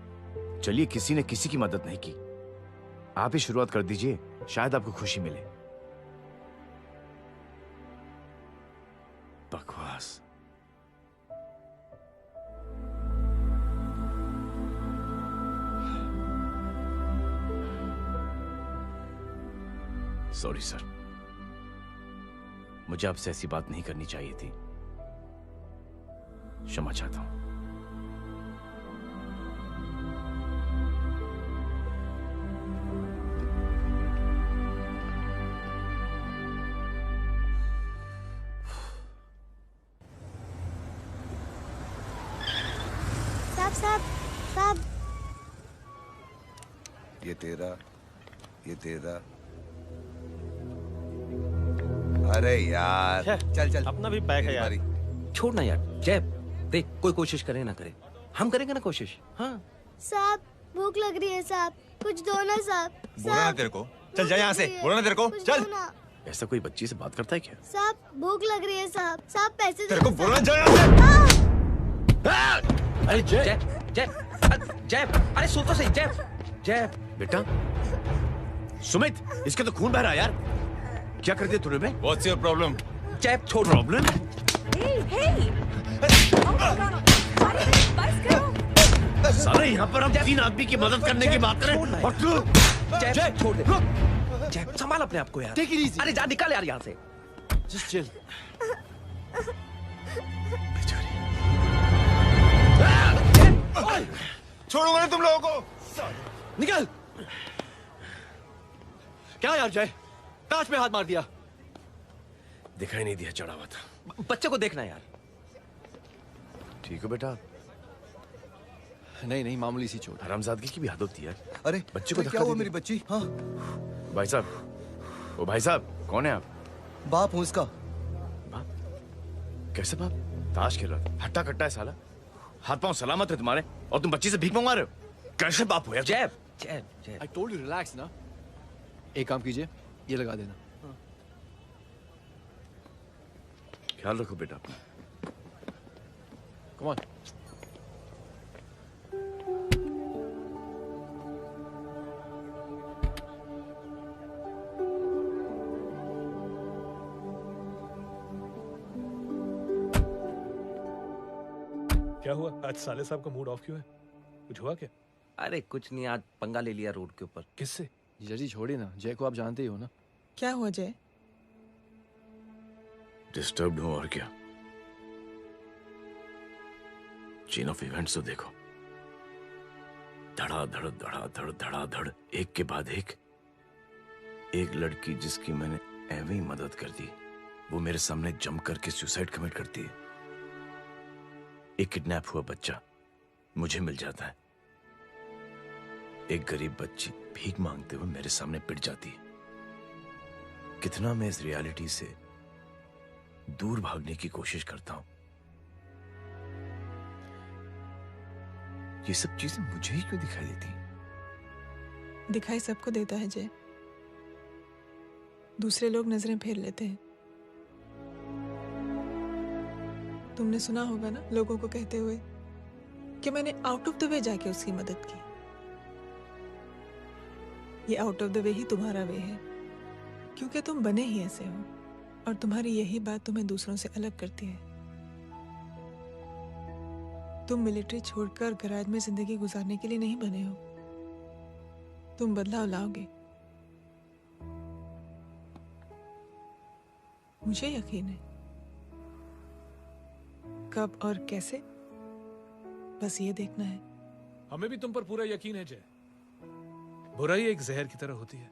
चलिए, किसी ने किसी की मदद नहीं की, आप ही शुरुआत कर दीजिए, शायद आपको खुशी मिले। बकवास। सॉरी सर, मुझे आपसे ऐसी बात नहीं करनी चाहिए थी। क्षमा चाहता हूं। साहब, ये तेरा। अरे यार, चल अपना भी पैक है यार। छोड़ ना यार, जय देख, कोई कोशिश करे ना करे, हम करेंगे ना कोशिश। हाँ साहब, भूख लग रही है साहब, कुछ दो ना साहब। बोला ना तेरे को, चल जा यहाँ से। बोला ना तेरे को, चल। ऐसा कोई बच्ची से बात करता है क्या? साहब भूख लग रही है साहब, साहब पैसे तेरे को बोला जा यहाँ से। अरे जय, अरे सुन तो सही। जय बेटा, सुमित, इसके तो खून बह रहा है यार। क्या कर दिया तूने बे? What's your problem? जय छोड़। प्रॉब्लम? सारे यहाँ पर हम 3 आदमी की मदद करने की बात करें और तू जय छोड़ दे। जय संभाल अपने आप को यार। Take it easy. अरे जा, निकल यार यहाँ से। Just chill. छोड़ूंगा नहीं तुम लोगों को। निकल। क्या यार जय, कांच में हाथ मार दिया। दिखाई नहीं दिया, चढ़ा हुआ था। बच्चे को देखना यार। ठीक हो बेटा? नहीं नहीं, मामूली सी चोट। हरामजादगी की भी हद होती है यार। अरे बच्चे को क्या हुआ मेरी बच्ची? हाँ भाई साहब, ओ भाई साहब, कौन है आप? बाप हूँ इसका। बाप? कैसे बाप? ताश खेल रहा, हट्टा कट्टा है साला। हाथ पांव सलामत है तुम्हारे, और तुम बच्ची से भीख मंगवा रहे हो? कैसे बाप हो यार? जैब जैब जैब। I told you relax ना। एक काम कीजिए, ये लगा देना। ख्याल रखो बेटा अपना। Come on। क्या हुआ आज साले साहब का मूड ऑफ क्यों है? कुछ हुआ क्या? अरे कुछ नहीं, आज पंगा ले लिया रोड के ऊपर। किससे? जीजा जी छोड़िए ना, जय को आप जानते ही हो ना। क्या हुआ जय? डिस्टर्ब्ड हूं और क्या। चेन ऑफ इवेंट्स तो देखो, धड़ाधड़ धड़ाधड़ धड़ाधड़, एक के बाद एक लड़की जिसकी मैंने एवं ही मदद कर दी, वो मेरे सामने जम करके सुसाइड कमिट करती है। एक किडनैप हुआ बच्चा मुझे मिल जाता है। एक गरीब बच्ची भीख मांगते हुए मेरे सामने पिट जाती है। कितना मैं इस रियलिटी से दूर भागने की कोशिश करता हूं। ये सब चीजें मुझे ही क्यों दिखाई देती? दिखाई सबको देता है जय, दूसरे लोग नजरें फेर लेते हैं। तुमने सुना होगा ना लोगों को कहते हुए कि मैंने आउट ऑफ द वे जाके उसकी मदद की। ये आउट ऑफ द वे ही तुम्हारा वे है, क्योंकि तुम बने ही ऐसे हो और तुम्हारी यही बात तुम्हें दूसरों से अलग करती है। तुम मिलिट्री छोड़कर गराज में जिंदगी गुजारने के लिए नहीं बने हो। तुम बदलाव लाओगे, मुझे यकीन है। कब और कैसे, बस ये देखना है। हमें भी तुम पर पूरा यकीन है जय। बुराई एक जहर की तरह होती है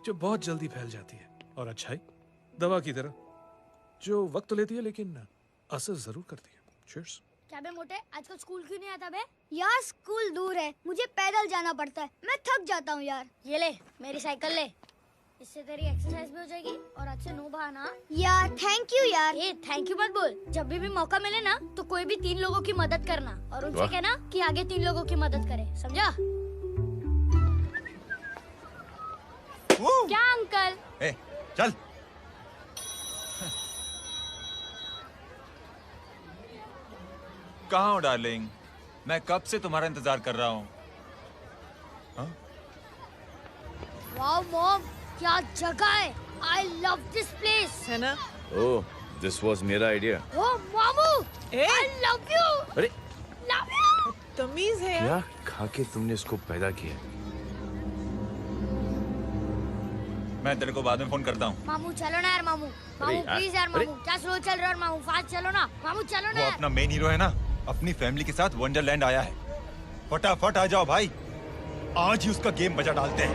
जो बहुत जल्दी फैल जाती है, और अच्छाई दवा की तरह जो वक्त लेती है लेकिन असर जरूर करती है। चीयर्स। क्या बे मोटे, आजकल स्कूल क्यों नहीं आता बे? यार स्कूल दूर है, मुझे पैदल जाना पड़ता है, मैं थक जाता हूँ यार। ये ले मेरी साइकिल ले, इससे तेरी एक्सरसाइज भी हो जाएगी और आज से नो बहाना। यार थैंक यू यार। ये थैंक यू मत बोल, जब भी मौका मिले ना तो कोई भी 3 लोगों की मदद करना और उनसे कहना कि आगे 3 लोगों की मदद करे, समझा? क्या अंकल? ए, चल। कहाँ हो डार्लिंग? मैं कब से तुम्हारा इंतजार कर रहा हूँ। वाओ मॉम, क्या जगह है। I love this place। है ना? ओह, दिस वाज मेरा आइडिया। ओह मामू, I love you। अरे Love you। तमीज है क्या खा के तुमने इसको पैदा किया? मैं तेरे को बाद में फोन करता हूँ। मामू चलो ना यार, मामू मामू प्लीज यार, मामू क्या स्लो चल रहे हो मामू, फास्ट चलो ना मामू, चलो ना। वो अपना मेन हीरो है ना, अपनी फैमिली के साथ वंडरलैंड आया है। फटाफट आ जाओ भाई, आज ही उसका गेम बजा डालते हैं।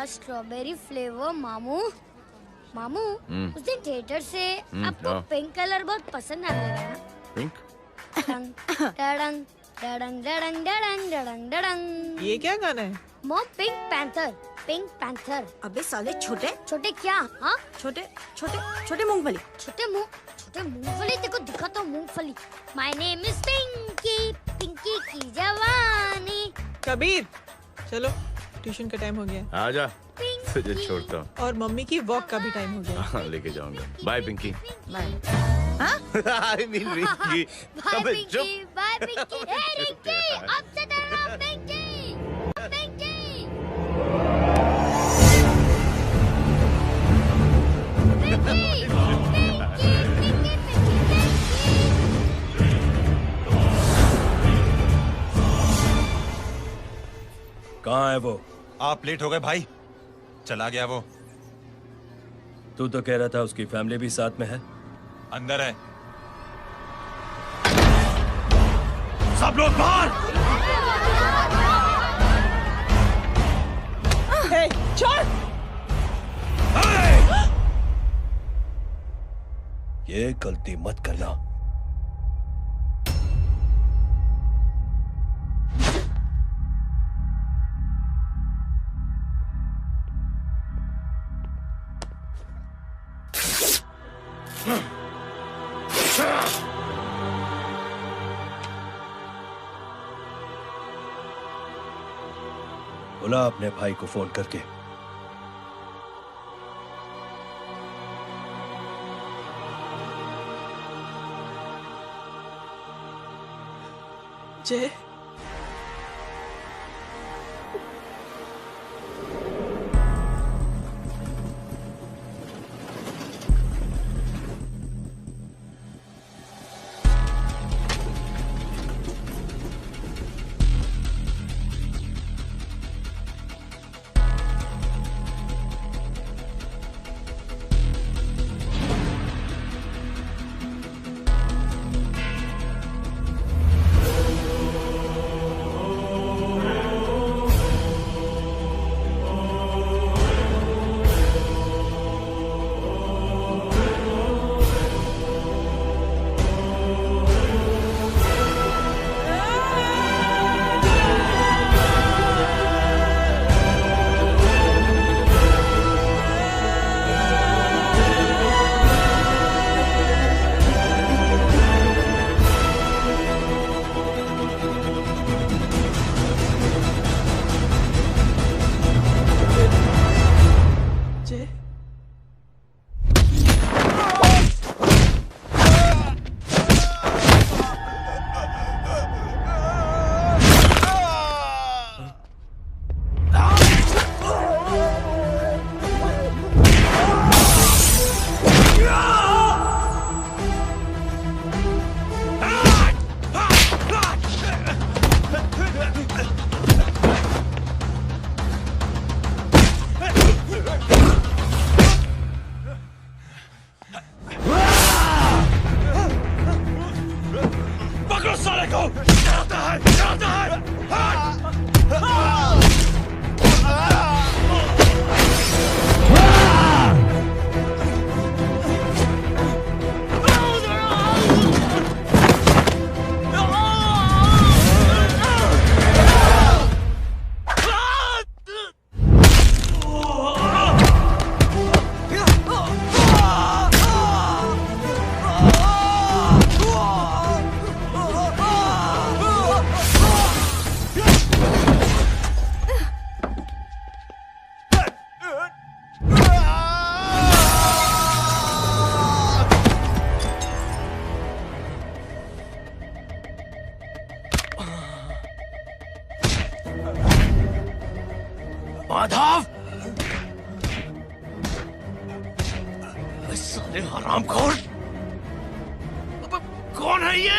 स्ट्रॉबेरी फ्लेवर मामू। मामू उस दिन थिएटर से आपको हाँ। पिंक कलर बहुत पसंद आने लगा ना? पिंक? डडंग डडंग डडंग डडंग डडंग डडंग। ये क्या गाना है? Mom pink panther, pink panther. अबे साले छोटे छोटे क्या? हाँ छोटे छोटे छोटे मूंगफली। छोटे मूंगफली, देखो दिखाता हूँ मूंगफली। My name is Pinky, Pinky की जवानी। कबीर चलो, ट्यूशन का टाइम हो गया। आजा, तुझे छोड़ता हूँ। और मम्मी की वॉक का भी टाइम हो गया। हाँ, लेके जाऊंगा। Bye Pinky. Bye. I mean Rinky. Bye Pinky, bye Pinky. Hey Rinky, अब से तेरा नाम पिंकी, पिंकी। पिंकी, पिंकी, कहाँ है वो? आप लेट हो गए भाई, चला गया वो। तू तो कह रहा था उसकी फैमिली भी साथ में है। अंदर है। सब लोग बाहर। छोड़। ये गलती मत करना। बुला अपने भाई को फोन करके। जय, माधव, साले हरामखोर, कौन है ये?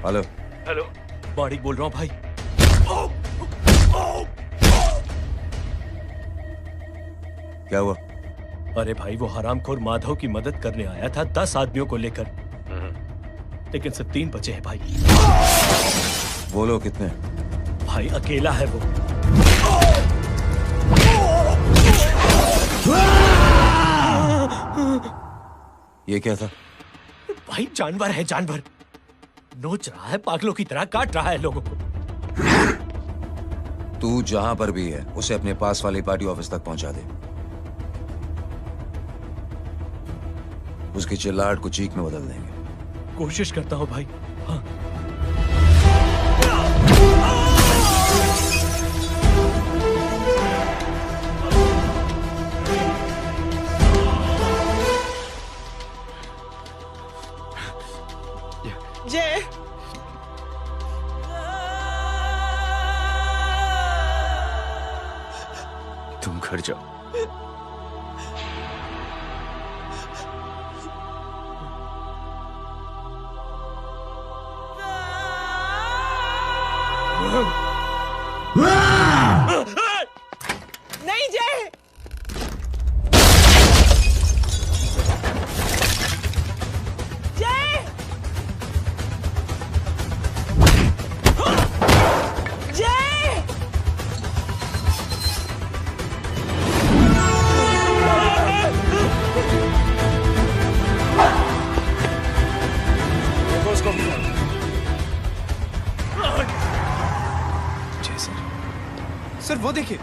हेलो हेलो, माणिक बोल रहा हूँ भाई। क्या हुआ? अरे भाई, वो हरामखोर माधव की मदद करने आया था 10 आदमियों को लेकर, लेकिन सिर्फ 3 बचे हैं भाई। वो लोग कितने? भाई अकेला है वो। ये क्या था? भाई जानवर है, जानवर। नोच रहा है, पागलों की तरह काट रहा है लोगों को। तू जहां पर भी है उसे अपने पास वाली पार्टी ऑफिस तक पहुंचा दे। उसकी चिल्लाहट को चीख में बदल देंगे। कोशिश करता हूं भाई। हाँ। जय, तुम घर जाओ। वो देखिए।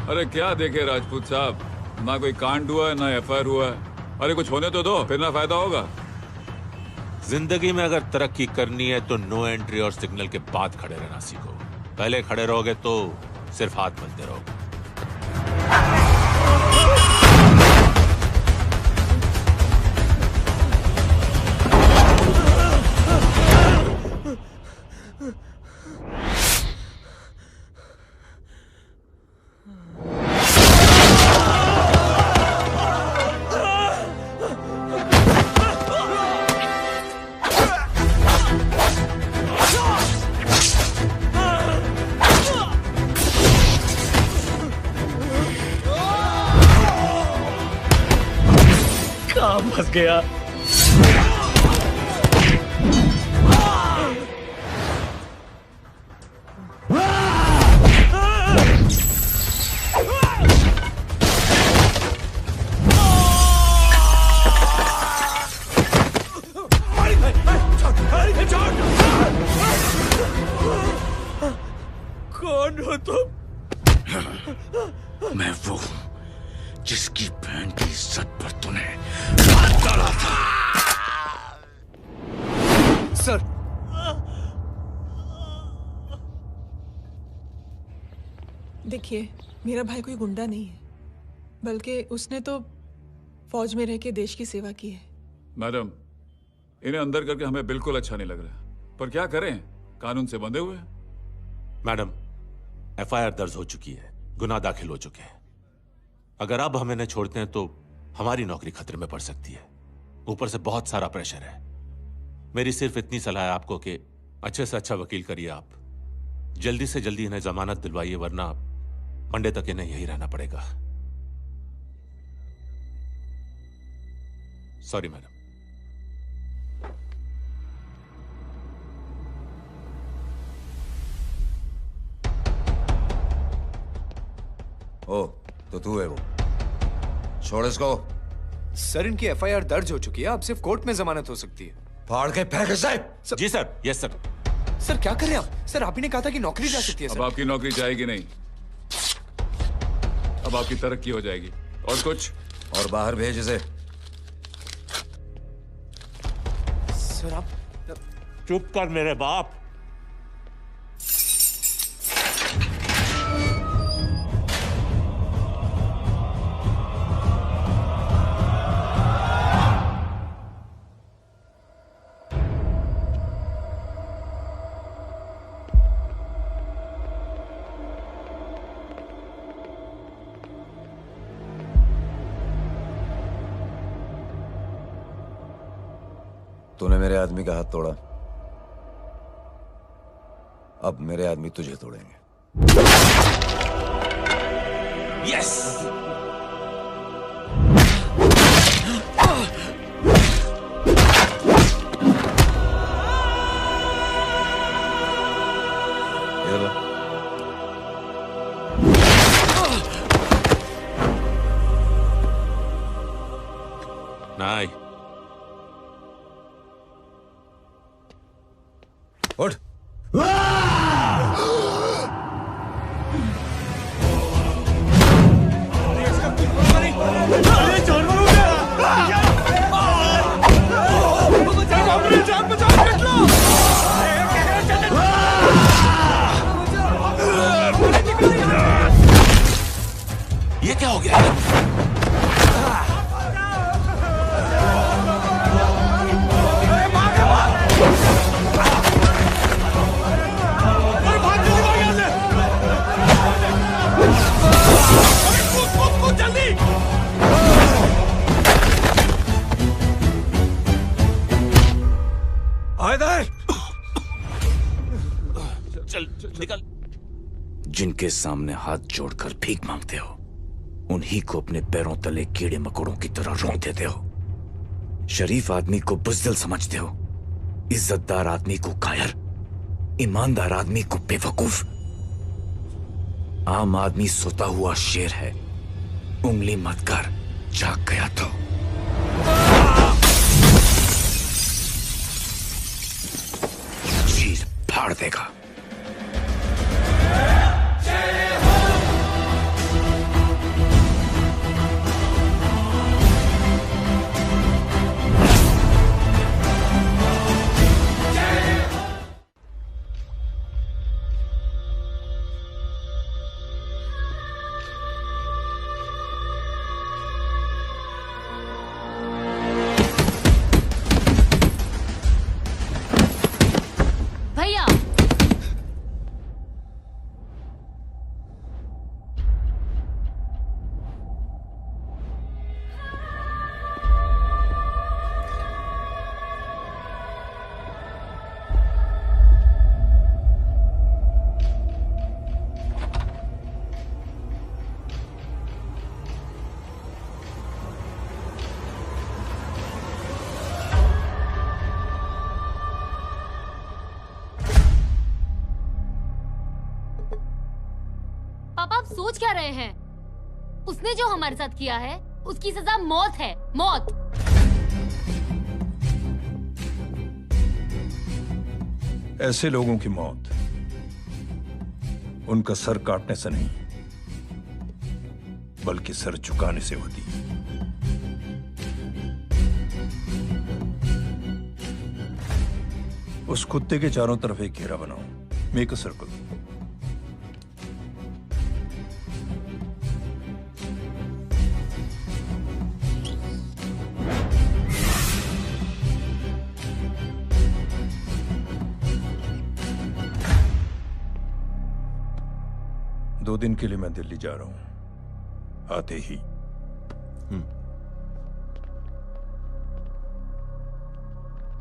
अरे क्या देखे राजपूत साहब, ना कोई कांड हुआ है ना एफआईआर हुआ है। अरे कुछ होने तो दो, फिर ना फायदा होगा। जिंदगी में अगर तरक्की करनी है तो नो एंट्री और सिग्नल के बाद खड़े रहना सीखो। पहले खड़े रहोगे तो सिर्फ हाथ मलते रहोगे। फंस गया। कौन हो तुम? मैं वो हूं जिसकी बहन की इज्जत पर तूने हाथ डाला था। सर, देखिए, मेरा भाई कोई गुंडा नहीं है, बल्कि उसने तो फौज में रह के देश की सेवा की है। मैडम, इन्हें अंदर करके हमें बिल्कुल अच्छा नहीं लग रहा, पर क्या करें, कानून से बंधे हुए हैं। मैडम, एफआईआर दर्ज हो चुकी है, गुनाह दाखिल हो चुके हैं। अगर अब हम इन्हें छोड़ते हैं तो हमारी नौकरी खतरे में पड़ सकती है। ऊपर से बहुत सारा प्रेशर है। मेरी सिर्फ इतनी सलाह है आपको कि अच्छे से अच्छा वकील करिए आप। जल्दी से जल्दी इन्हें जमानत दिलवाइए, वरना मंडे तक इन्हें यही रहना पड़ेगा। Sorry madam. ओ, तो तू है वो। छोड़ इसको। सर, इनकी एफआईआर दर्ज हो चुकी है, अब सिर्फ कोर्ट में जमानत हो सकती है। फाड़ के फेंक साहब। जी सर। Yes sir. सर क्या कर रहे हैं आप? सर, आप ही ने कहा था कि नौकरी जा सकती है। अब आपकी नौकरी जाएगी नहीं, अब आपकी तरक्की हो जाएगी। और कुछ? और बाहर भेज इसे। सर आप चुप कर मेरे बाप। तूने मेरे आदमी का हाथ तोड़ा, अब मेरे आदमी तुझे तोड़ेंगे। यस। ये लो। नहीं। उठ। ये क्या हो गया? चल निकल। जिनके सामने हाथ जोड़कर भीख मांगते हो, उन्हीं को अपने पैरों तले कीड़े मकोड़ों की तरह रोक देते हो। शरीफ आदमी को बुज़दिल समझते हो, इज्जतदार आदमी को कायर, ईमानदार आदमी को बेवकूफ। आम आदमी सोता हुआ शेर है, उंगली मत कर, जाग गया तो। चीर फाड़ देगा। जय हो। सोच क्या रहे हैं? उसने जो हमारे साथ किया है उसकी सजा मौत है, मौत। ऐसे लोगों की मौत उनका सर काटने से नहीं बल्कि सर झुकाने से होती है। उस कुत्ते के चारों तरफ एक घेरा बनाओ, मेक अ सर्कल। दो दिन के लिए मैं दिल्ली जा रहा हूं, आते ही।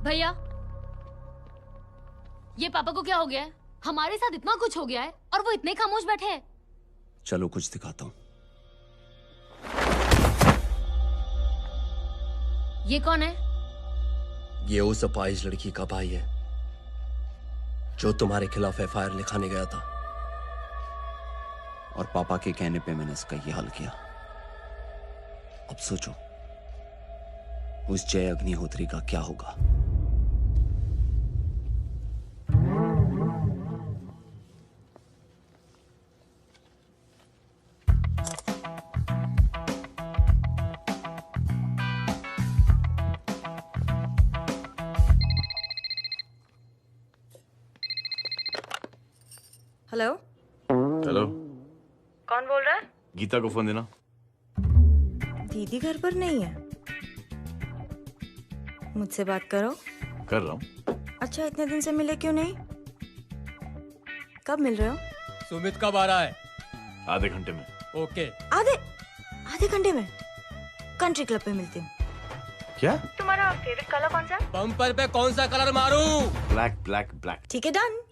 भैया, ये पापा को क्या हो गया है? हमारे साथ इतना कुछ हो गया है और वो इतने खामोश बैठे हैं। चलो कुछ दिखाता हूं। ये कौन है? ये उस अपाहिज लड़की का भाई है जो तुम्हारे खिलाफ एफआईआर लिखाने गया था, और पापा के कहने पे मैंने इसका ये हाल किया। अब सोचो उस जय अग्निहोत्री का क्या होगा। हेलो हेलो, कौन बोल रहा है? गीता को फोन देना। दीदी घर पर नहीं है। मुझसे बात करो। कर रहा हूँ। अच्छा, इतने दिन से मिले क्यों नहीं? कब मिल रहे हो? सुमित कब आ रहा है? आधे घंटे में। ओके। आधे घंटे में कंट्री क्लब पे मिलती हूँ। क्या? तुम्हारा फेवरेट कलर कौन सा? बम्पर पे कौन सा कलर मारूं? Black black black. ठीक है, डन।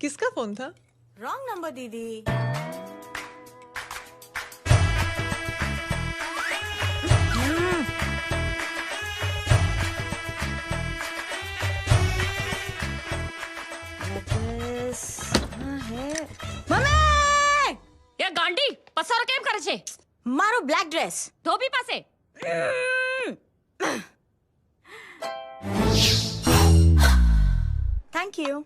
किसका फोन था? रॉन्ग नंबर दीदी। ये गांडी पसारो केम करे छे? मारो ब्लैक ड्रेस धोबी पासे। Thank you.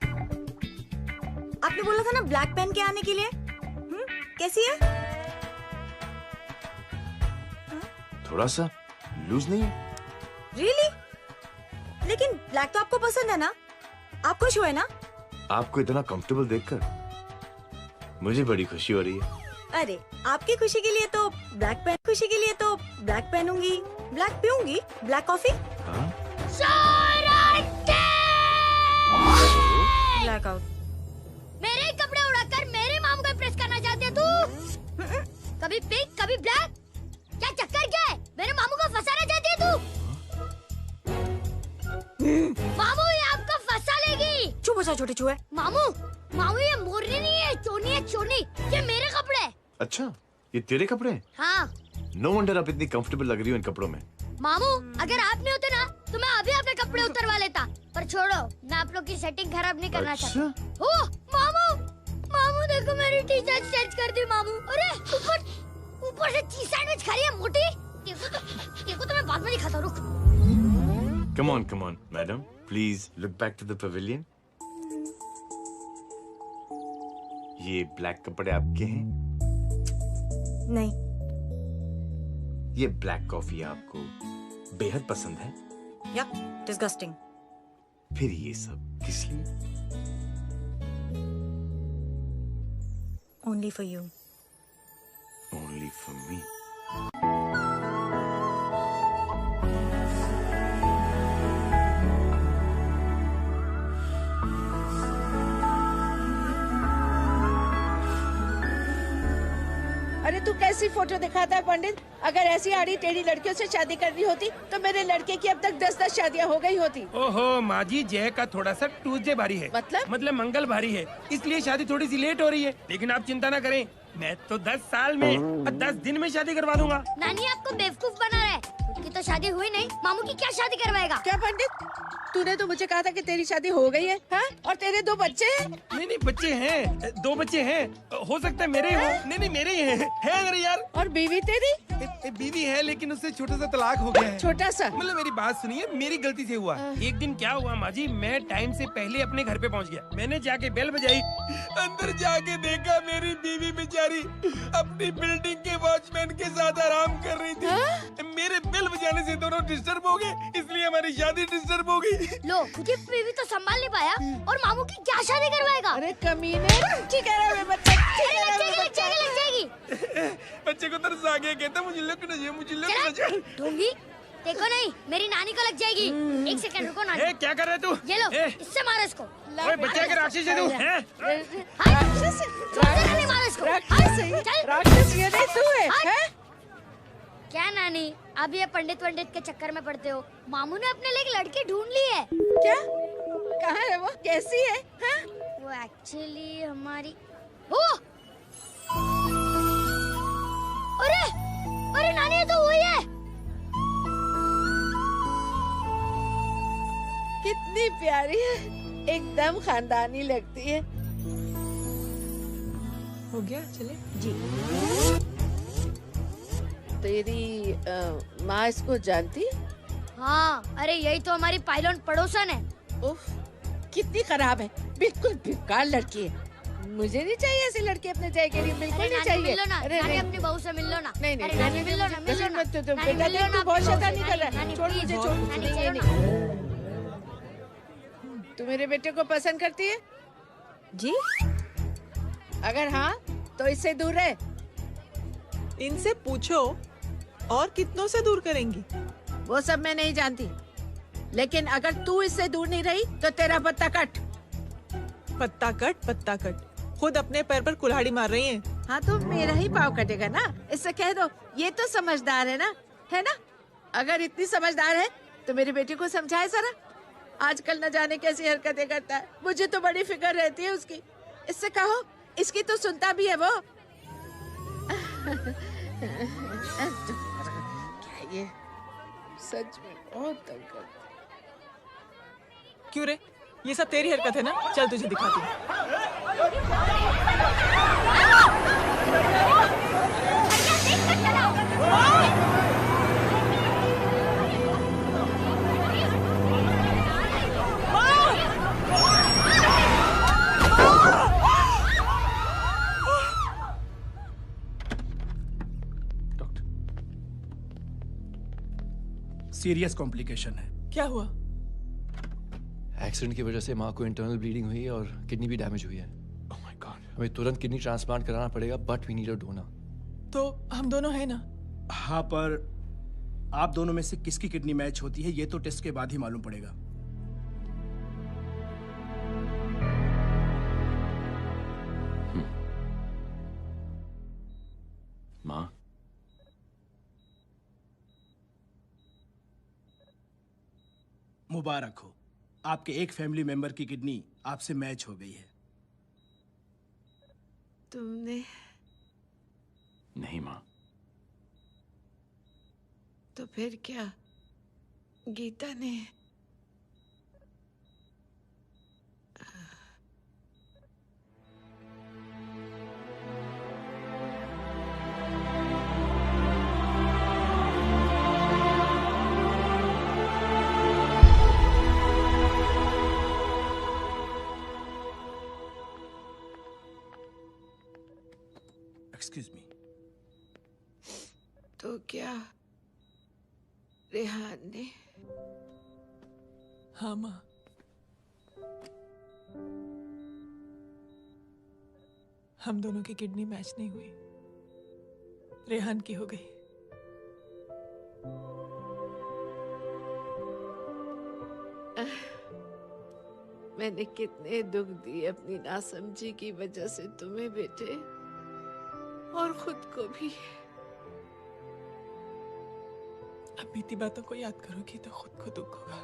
आपने बोला था ना ब्लैक पेन के आने के लिए। कैसी है? थोड़ा सा लूज नहीं है? रियली? लेकिन ब्लैक तो आपको पसंद है ना? आप खुश हुए ना? आपको इतना कंफर्टेबल देखकर मुझे बड़ी खुशी हो रही है। अरे, आपकी खुशी के लिए तो ब्लैक पेन, खुशी के लिए तो ब्लैक पहनूंगी, ब्लैक पीऊंगी, ब्लैक कॉफी। Black out. मेरे कपड़े उड़ाकर मेरे मामू को इम्प्रेस करना चाहते हैं तू? कभी पिंक कभी ब्लैक, क्या चक्कर क्या है? मेरे मामू को फंसाना चाहती है तू? मामू ये आपको फंसा लेगी। चुप हो जा छोटे चूहे। मामू मामू ये मोरनी नहीं है, चोनी है चोनी। ये मेरे कपड़े हैं। अच्छा, ये तेरे कपड़े हैं? हाँ। नो वंडर आप इतनी कंफर्टेबल लग रही हो इन कपड़ों में। मामू अगर आप नहीं होते ना तो मैं अभी आपके कपड़े उतरवा लेता। पर छोड़ो, मैं आप लोग की सेटिंग खराब नहीं करना चाहता। ओह मामू, मामू देखो मेरी टी शर्ट चेंज कर दी मामू। अरे ऊपर से चीज सैंडविच खा रही है मोटी। देखो तो मैं बाद में दिखाता हूँ, रुक। Come on, madam. Please look back to the pavilion. ये ब्लैक कपड़े आपके हैं? नहीं। ये ब्लैक कॉफी आपको बेहद पसंद है? Yuck, disgusting. फिर ये सब किस लिए? Only for you. Only for me. अरे तू कैसी फोटो दिखाता है पंडित? अगर ऐसी आड़ी टेढ़ी लड़कियों से शादी करनी होती तो मेरे लड़के की अब तक 10-10 शादियां हो गई होती। ओहो माँ जी, जय का थोड़ा सा ट्यूसडे भारी है। मतलब मंगल भारी है, इसलिए शादी थोड़ी सी लेट हो रही है। लेकिन आप चिंता ना करें, मैं तो 10 साल में और 10 दिन में शादी करवा दूंगा। नानी आपको बेवकूफ बना रहा है। उसकी तो शादी हुई नहीं, मामू की क्या शादी करवाएगा? क्या पंडित? तूने तो मुझे कहा था कि तेरी शादी हो गई है, हाँ? और तेरे 2 बच्चे हैं? नहीं बच्चे हैं, 2 बच्चे हैं। हो सकता है मेरे हो। नहीं मेरे ही है मेरे यार। और बीवी तेरी? बीवी है लेकिन उससे छोटा सा तलाक हो गया है। छोटा सा? मतलब मेरी बात सुनिए, मेरी गलती से हुआ। एक दिन क्या हुआ माँ जी, मैं टाइम से पहले अपने घर पे पहुँच गया। मैंने जाके बेल बजाई, अंदर जाके देखा मेरी बीवी बेचारी अपनी बिल्डिंग के वॉचमैन के साथ आराम कर रही थी। मेरे बेल बजाने से दोनों डिस्टर्ब हो गए, इसलिए हमारी शादी डिस्टर्ब हो गई। लो, मुझे बीवी तो संभाल नहीं पाया और मामू की क्या शादी करवाएगा? अरे कमीने, ठीक है रे बच्चे, लग जाएगी। बच्चे को तरस आ गया, कहता मुझे लग ना जाए, मुझे लग ना जाए। ढूंढी, देखो नहीं, मेरी नानी को लग जाएगी। 1 सेकंड रुको नानी। क्या कर रहे तू? ये लो, इससे मारो इसको। ओए बच्चा के राक्षस है तू, हैं? मारो इसको। राक्षस ये नहीं तू है? क्या नानी, अब ये पंडित के चक्कर में पड़ते हो? मामू ने अपने लिए एक लड़की ढूंढ ली है। क्या? कहाँ है वो? कैसी है? हाँ? वो एक्चुअली हमारी अरे नानी, ये तो वही है। कितनी प्यारी है, एकदम खानदानी लगती है। हो गया, चले जी। तेरी माँ इसको जानती? हाँ, अरे यही तो हमारी पायलट पड़ोसन है। उफ, कितनी खराब है, बिल्कुल बेकार लड़की है। मुझे नहीं चाहिए ऐसी लड़की अपने जय के लिए, बिल्कुल नहीं चाहिए। मिल लो ना, नानी अपनी बहू से मिल लो ना। नहीं अरे नानी मिल लो ना, मिल लो ना। बेटा देख, तू बहुत शैतानी कर रहा है। छोड़ मुझे, छोड़। तू मेरे बेटे को पसंद करती है? जी। अगर हाँ तो इससे दूर रहे। इनसे पूछो, और कितनों से दूर करेंगी? वो सब मैं नहीं जानती, लेकिन अगर तू इससे दूर नहीं रही तो तेरा पत्ता कट। पत्ता कट खुद अपने पैर पर कुल्हाड़ी मार रही हैं। हाँ तो मेरा ही पाँव कटेगा ना, इससे कह दो ये तो समझदार है ना? अगर इतनी समझदार है तो मेरे बेटे को समझाए जरा। आजकल न जाने कैसी हरकतें करता है, मुझे तो बड़ी फिक्र रहती है उसकी। इससे कहो, इसकी तो सुनता भी है वो। क्या ये सच में बहुत तंग करता है। क्यों रे, ये सब तेरी हरकत है ना? चल तुझे दिखाती हूँ। सीरियस कॉम्प्लिकेशन है। क्या हुआ? एक्सीडेंट की वजह से माँ को इंटरनल ब्लीडिंग हुई है और किडनी भी डैमेज हुई है। Oh my god. हमें तुरंत किडनी ट्रांसप्लांट कराना पड़ेगा, but we need a donor. तो हम दोनों हैं ना? हाँ, पर आप दोनों में से किसकी किडनी मैच होती है ये तो टेस्ट के बाद ही मालूम पड़ेगा। माँ, मुबारक हो, आपके एक फैमिली मेंबर की किडनी आपसे मैच हो गई है। तुमने? नहीं माँ। तो फिर क्या? गीता ने? Excuse me. तो क्या रेहान ने? हाँ माँ, हम दोनों की किडनी मैच नहीं हुई, रेहान की हो गई। मैंने कितने दुख दिए अपनी नासमझी की वजह से तुम्हें बेटे, और खुद को भी। अब बीती बातों को याद करोगी तो खुद को दुख होगा।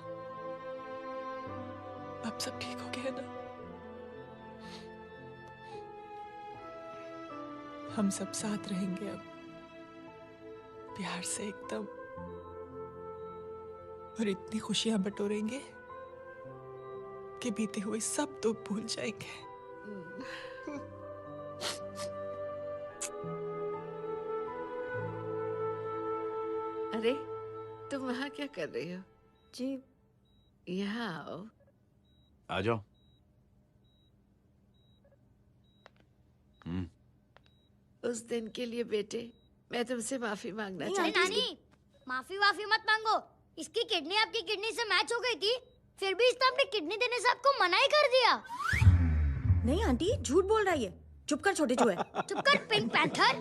अब सब ठीक हो गया ना? हम सब साथ रहेंगे अब, प्यार से एकदम, और इतनी खुशियां बटोरेंगे के बीते हुए सब दुख भूल जाएंगे। अरे तुम वहाँ क्या कर रही हो? जी यहाँ आओ। आ जाओ। उस दिन के लिए बेटे मैं तुमसे माफी मांगना अरे चाहती हूँ। नानी, माफी मत मांगो। इसकी किडनी आपकी किडनी से मैच हो गई थी, फिर भी इसने अपनी किडनी देने से आपको मना ही कर दिया। नहीं आंटी, झूठ बोल रही है। चुप कर छोटे चूहे। चुप कर पिंक पैंथर।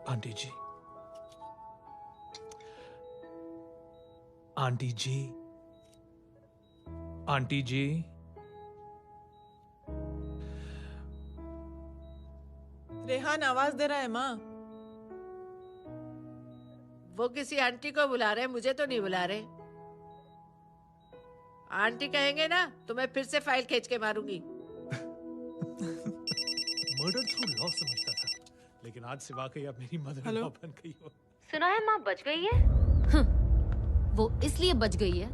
आंटी जी, आंटी जी, आंटी जी, रेहान आवाज दे रहा है माँ। वो किसी आंटी को बुला रहे हैं, मुझे तो नहीं बुला रहे। आंटी कहेंगे ना तो मैं फिर से फाइल खींच के मारूंगी। मर्डर थ्रू लॉ समझता था, लेकिन आज से वाकई आप मेरी मदर इन लॉ बन गई हो। सुना है माँ बच गई है। वो इसलिए बच गई है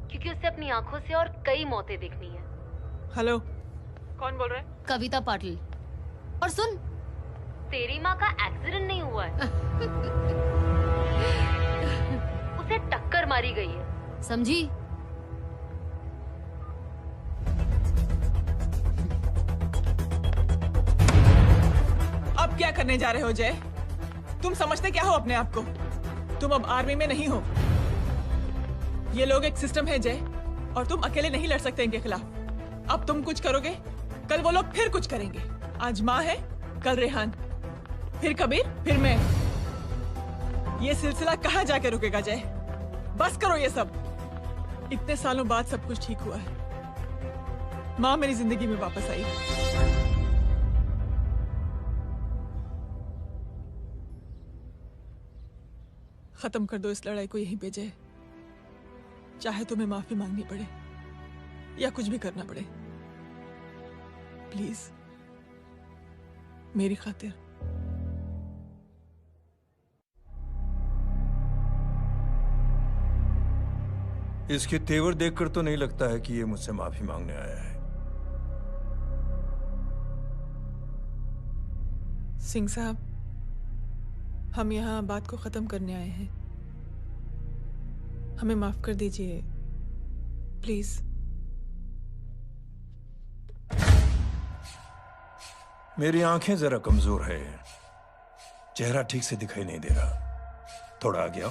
क्योंकि उसे अपनी आंखों से और कई मौतें देखनी है। हेलो, कौन बोल रहे हैं? कविता पाटिल। और सुन, तेरी माँ का एक्सीडेंट नहीं हुआ है, उसे टक्कर मारी गई है, समझी? अब क्या करने जा रहे हो जय? तुम समझते क्या हो अपने आप को? तुम अब आर्मी में नहीं हो। ये लोग एक सिस्टम है जय, और तुम अकेले नहीं लड़ सकते इनके खिलाफ। अब तुम कुछ करोगे, कल वो लोग फिर कुछ करेंगे। आज माँ है, कल रेहान, फिर कबीर, फिर मैं। ये सिलसिला कहाँ जाके रुकेगा जय? बस करो ये सब। इतने सालों बाद सब कुछ ठीक हुआ है। माँ मेरी जिंदगी में वापस आई। खत्म कर दो इस लड़ाई को यहीं पे जय। चाहे तुम्हें माफी मांगनी पड़े या कुछ भी करना पड़े, प्लीज मेरी खातिर। इसके तेवर देखकर तो नहीं लगता है कि ये मुझसे माफी मांगने आया है। सिंह साहब, हम यहाँ बात को खत्म करने आए हैं। हमें माफ कर दीजिए प्लीज। मेरी आंखें जरा कमजोर है, चेहरा ठीक से दिखाई नहीं दे रहा। थोड़ा आगे आओ,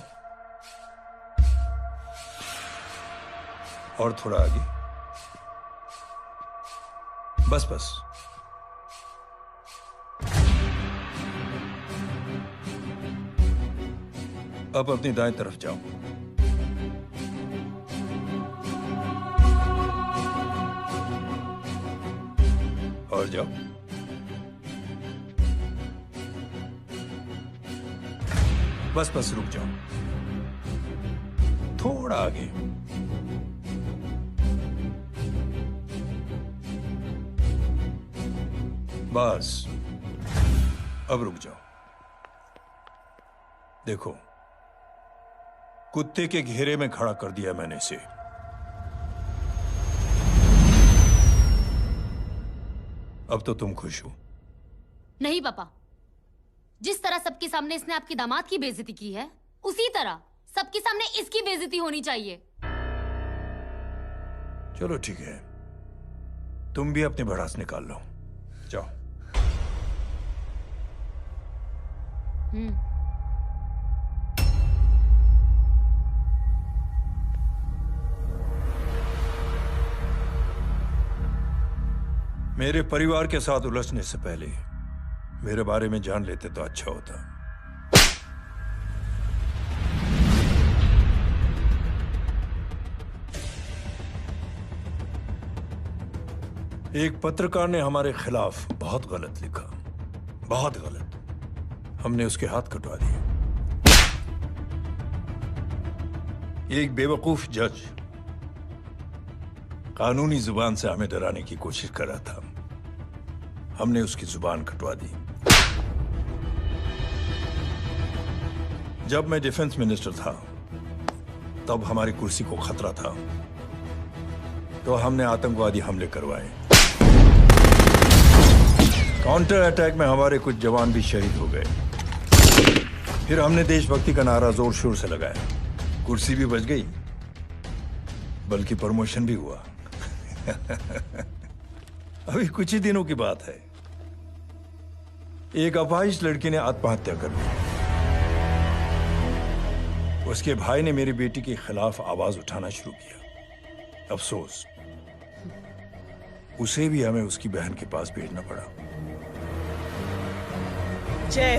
और थोड़ा आगे, बस बस। अब अपनी दाएं तरफ जाओ। और जाओ। बस बस रुक जाओ, थोड़ा आगे। बस अब रुक जाओ। देखो, कुत्ते के घेरे में खड़ा कर दिया मैंने इसे। अब तो तुम खुश हो? नहीं पापा, जिस तरह सबके सामने इसने आपकी दामाद की बेइज्जती की है, उसी तरह सबके सामने इसकी बेइज्जती होनी चाहिए। चलो ठीक है, तुम भी अपनी भड़ास निकाल लो। जाओ। मेरे परिवार के साथ उलझने से पहले मेरे बारे में जान लेते तो अच्छा होता। एक पत्रकार ने हमारे खिलाफ बहुत गलत लिखा, बहुत गलत। हमने उसके हाथ कटवा दिए। एक बेवकूफ जज कानूनी जुबान से हमें डराने की कोशिश कर रहा था, हमने उसकी जुबान कटवा दी। जब मैं डिफेंस मिनिस्टर था तब हमारी कुर्सी को खतरा था, तो हमने आतंकवादी हमले करवाए। काउंटर अटैक में हमारे कुछ जवान भी शहीद हो गए। फिर हमने देशभक्ति का नारा जोर शोर से लगाया। कुर्सी भी बच गई, बल्कि प्रमोशन भी हुआ। अभी कुछ ही दिनों की बात है, एक अपाहिज लड़की ने आत्महत्या कर ली। उसके भाई ने मेरी बेटी के खिलाफ आवाज उठाना शुरू किया। अफसोस, उसे भी हमें उसकी बहन के पास भेजना पड़ा। जय,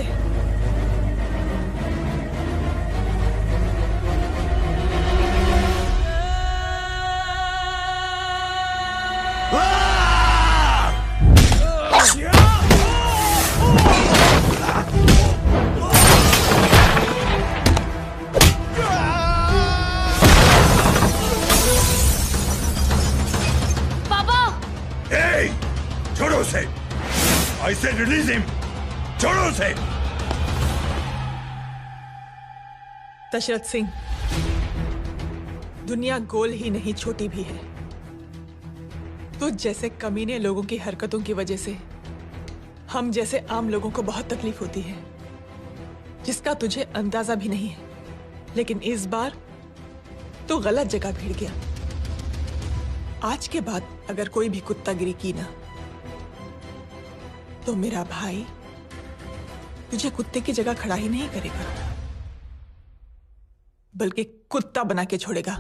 छोड़ो उसे! I said release him! छोड़ो उसे! दशरथ सिंह, दुनिया गोल ही नहीं छोटी भी है। तुझ जैसे कमीने लोगों की हरकतों की वजह से हम जैसे आम लोगों को बहुत तकलीफ होती है, जिसका तुझे अंदाजा भी नहीं है। लेकिन इस बार तू गलत जगह भिड़ गया। आज के बाद अगर कोई भी कुत्तागिरी की ना, तो मेरा भाई तुझे कुत्ते की जगह खड़ा ही नहीं करेगा, बल्कि कुत्ता बना के छोड़ेगा।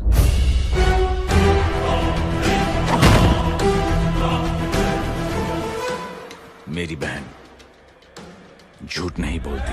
मेरी बहन झूठ नहीं बोलती।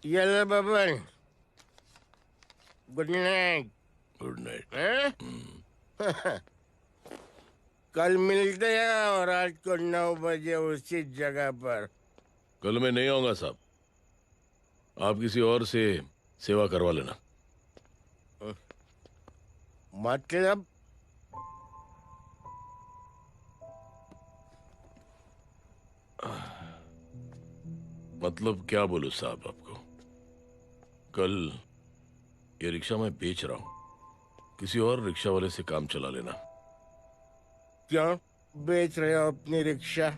ये ले Baban, good night. Good night. कल मिलते हैं और रात को 9 बजे उसी जगह पर। कल मैं नहीं आऊंगा साहब, आप किसी और से सेवा करवा लेना। मतलब? मतलब क्या बोलूं साहब आपको। कल ये रिक्शा मैं बेच रहा हूं, किसी और रिक्शा वाले से काम चला लेना। क्यों बेच रहे हो अपनी रिक्शा?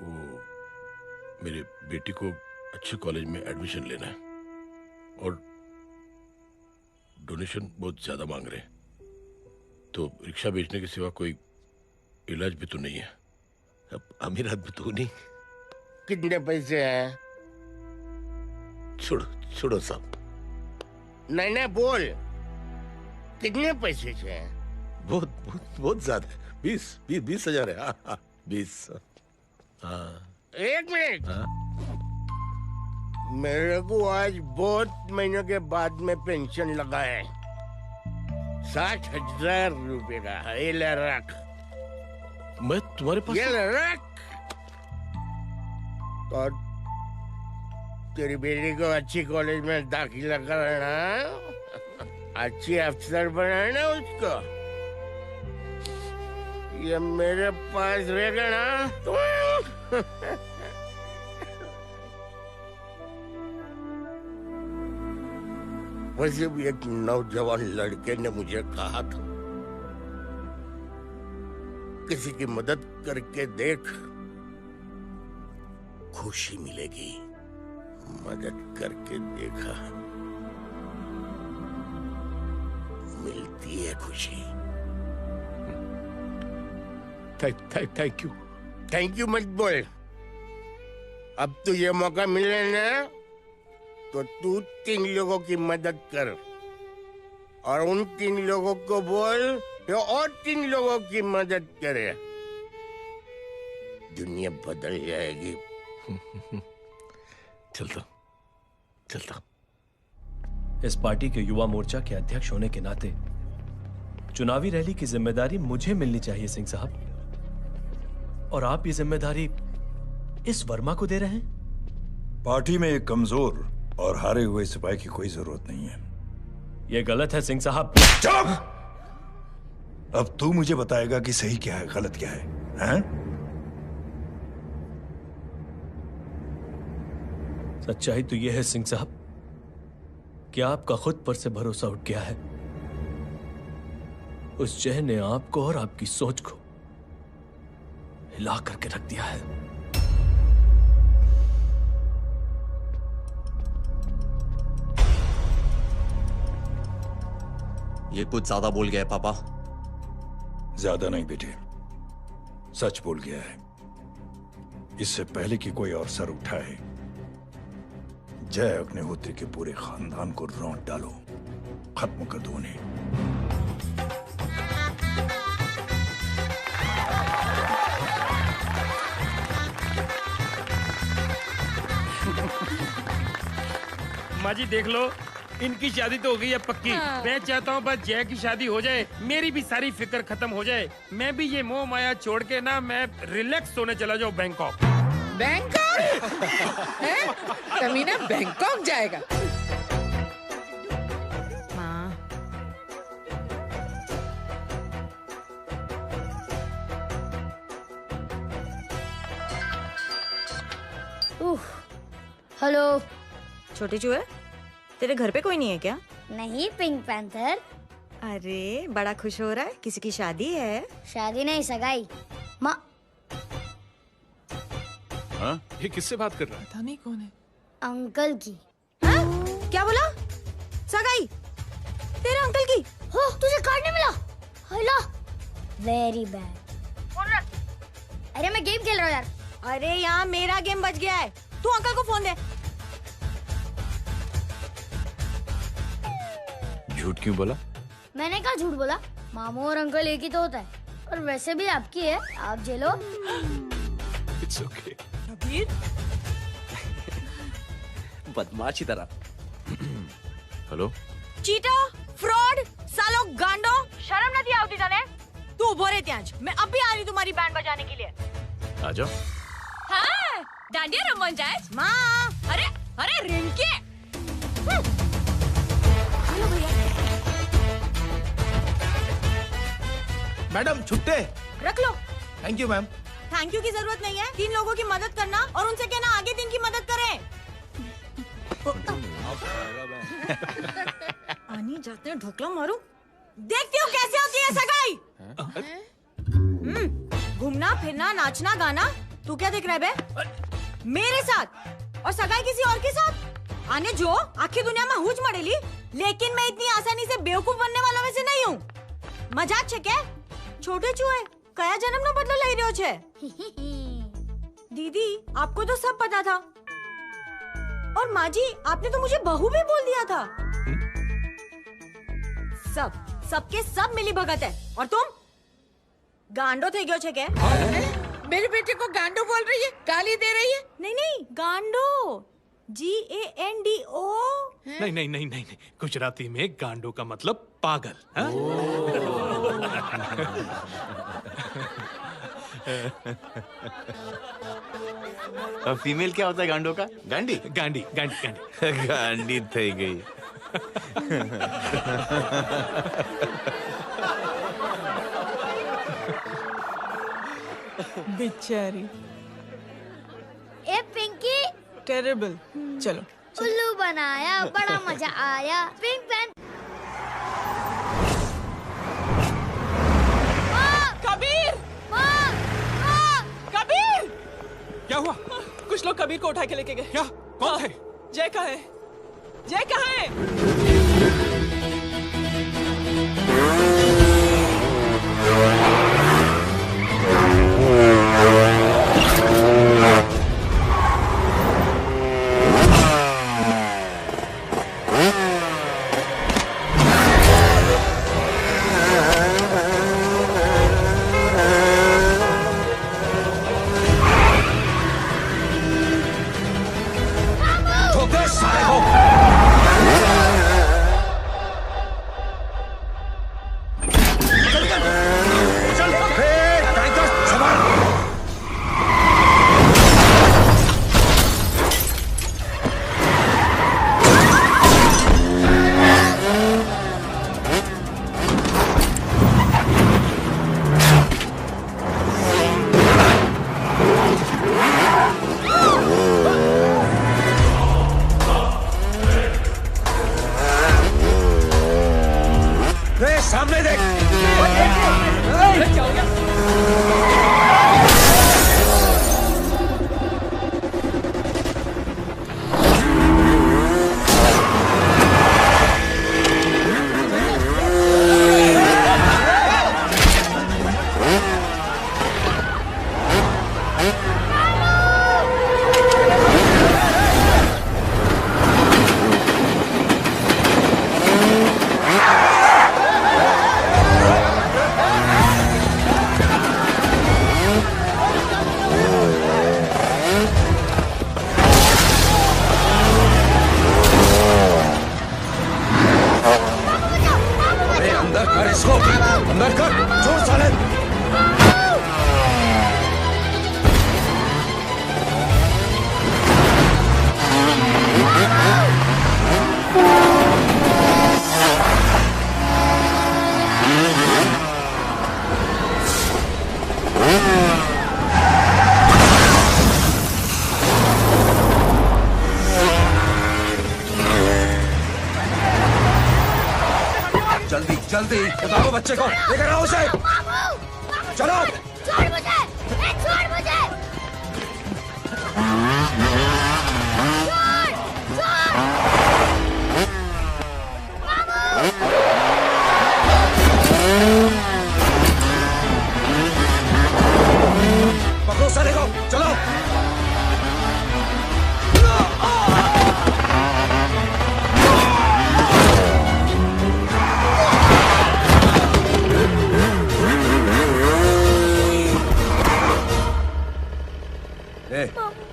वो मेरे बेटी को अच्छे कॉलेज में एडमिशन लेना है और डोनेशन बहुत ज्यादा मांग रहे हैं, तो रिक्शा बेचने के सिवा कोई इलाज भी तो नहीं है। अब अमीर आदमी तो नहीं। कितने पैसे हैं? छोड़ो छोड़ो साहब। नहीं नहीं बोल, कितने पैसे हैं? बहुत बहुत बहुत ज्यादा है। 20 हजार है। हाँ 20। हाँ 1 मिनट। हाँ? मेरे को आज बहुत महीनों के बाद में पेंशन लगा है। 60,000 रुपए का। ये ले रख। मैं तुम्हारे पास? ये ले रख। तो तेरी बेटी को अच्छी कॉलेज में दाखिला कराना, अच्छी अफसर बनाना उसको। ये मेरे पास रहेगा ना तो वैसे भी एक नौजवान लड़के ने मुझे कहा था, किसी की मदद करके देख, खुशी मिलेगी। मदद करके देखा, मिलती है खुशी। Thank you. थैंक यू मत बोल। अब तो ये मौका मिले ना, तो तू 3 लोगों की मदद कर और उन 3 लोगों को बोल कि और 3 लोगों की मदद करे। दुनिया बदल जाएगी। चलता चलता। इस पार्टी के युवा मोर्चा के अध्यक्ष होने के नाते चुनावी रैली की जिम्मेदारी मुझे मिलनी चाहिए सिंह साहब, और आप ये जिम्मेदारी इस वर्मा को दे रहे हैं। पार्टी में एक कमजोर और हारे हुए सिपाही की कोई जरूरत नहीं है। यह गलत है सिंह साहब। चुप! अब तू मुझे बताएगा कि सही क्या है, गलत क्या है, हैं? सच्चाई तो यह है सिंह साहब कि आपका खुद पर से भरोसा उठ गया है। उस जय ने आपको और आपकी सोच को हिला करके रख दिया है। ये कुछ ज्यादा बोल गया है पापा। ज्यादा नहीं बेटे, सच बोल गया है। इससे पहले कि कोई और सर उठाए, जय अग्निहोत्री के पूरे खानदान को रौंद डालो, खत्म कर दो उन्हें। माँ जी देख लो, इनकी शादी तो हो गई है पक्की। हाँ। मैं चाहता हूँ बस जय की शादी हो जाए, मेरी भी सारी फिक्र खत्म हो जाए। मैं भी ये मोह माया छोड़ के ना मैं रिलैक्स होने चला जाऊँ बैंकॉक। बैंकॉक? हैं? कमीना बैंकॉक जाएगा? माँ, हेलो। छोटे चूहे, तेरे घर पे कोई नहीं है क्या? नहीं, पिंक पैंथर। अरे बड़ा खुश हो रहा है, किसी की शादी है? शादी नहीं, सगाई। माँ, हाँ? ये किससे बात कर रहा है? पता नहीं कौन है। अंकल की। क्या बोला? सगाई? तेरे अंकल की? हो, तुझे कार्ड नहीं मिला? Hello, very bad. फोन रख। अरे मैं गेम खेल रहा हूँ यार। अरे यहाँ मेरा गेम बच गया है, तू अंकल को फोन दे। झूठ क्यों बोला? मैंने कहा झूठ बोला? मामू और अंकल एक ही तो होता है, और वैसे भी आपकी है, आप झेलो। It's okay. कबीर, बदमाशी तरह। हेलो, चीटा, फ्रॉड, सालो गांडो, शर्म नहीं आवती तने? तू उभो रे त्याज, मैं अब भी आ रही तुम्हारी बैंड बजाने के लिए। आ जाओ। हाँ, डांडिया रमन जाए। माँ, अरे अरे रिंकी। हेलो भैया। मैडम छुट्टे। रख लो। Thank you ma'am. Thank you की जरूरत नहीं है, 3 लोगों की मदद करना और उनसे कहना आगे दिन की मदद करें। आनी जाते हैं ढोकला मारूं। देखती हूँ कैसे होती है सगाई। घूमना फिरना नाचना गाना, तू क्या देख रहा है बे? मेरे साथ और सगाई किसी और के साथ? आने जो आखिर दुनिया में हुज मड़ेली, लेकिन मैं इतनी आसानी से बेवकूफ बनने वालों में से नहीं हूँ। मजाक छे क्या? छोटे चूहे कया जन्म नो बदलो लई रह्यो छे? दीदी आपको तो सब पता था, और माँ जी आपने तो मुझे बहू भी बोल दिया था। सबके सब मिली भगत है, और तुम गांडो थे गयो छे क्या? मेरे बेटे को गांडो बोल रही है, गाली दे रही है? नहीं गांडो, GANDO। नहीं नहीं नहीं नहीं, गुजराती में गांडो का मतलब पागल। हाँ? फीमेल क्या होता है गांडो का? गांडी गांडी गांडी गांडी गांडी थई गई। बेचारी। ए पिंकी, टेरिबल। चलो उल्लू बनाया, बड़ा मजा आया। Pink pan. कबीर! कबीर! क्या हुआ? कुछ लोग कबीर को उठा के लेके गए। क्या? कौन थे? जय कहाँ है? जय कहाँ है? ठोक दे साले को। जल्दी बताओ बच्चे को, लेकर आओ उसे। चलो। छोड़ मुझे, छोड़ मुझे। पकड़ो साले को, चलो।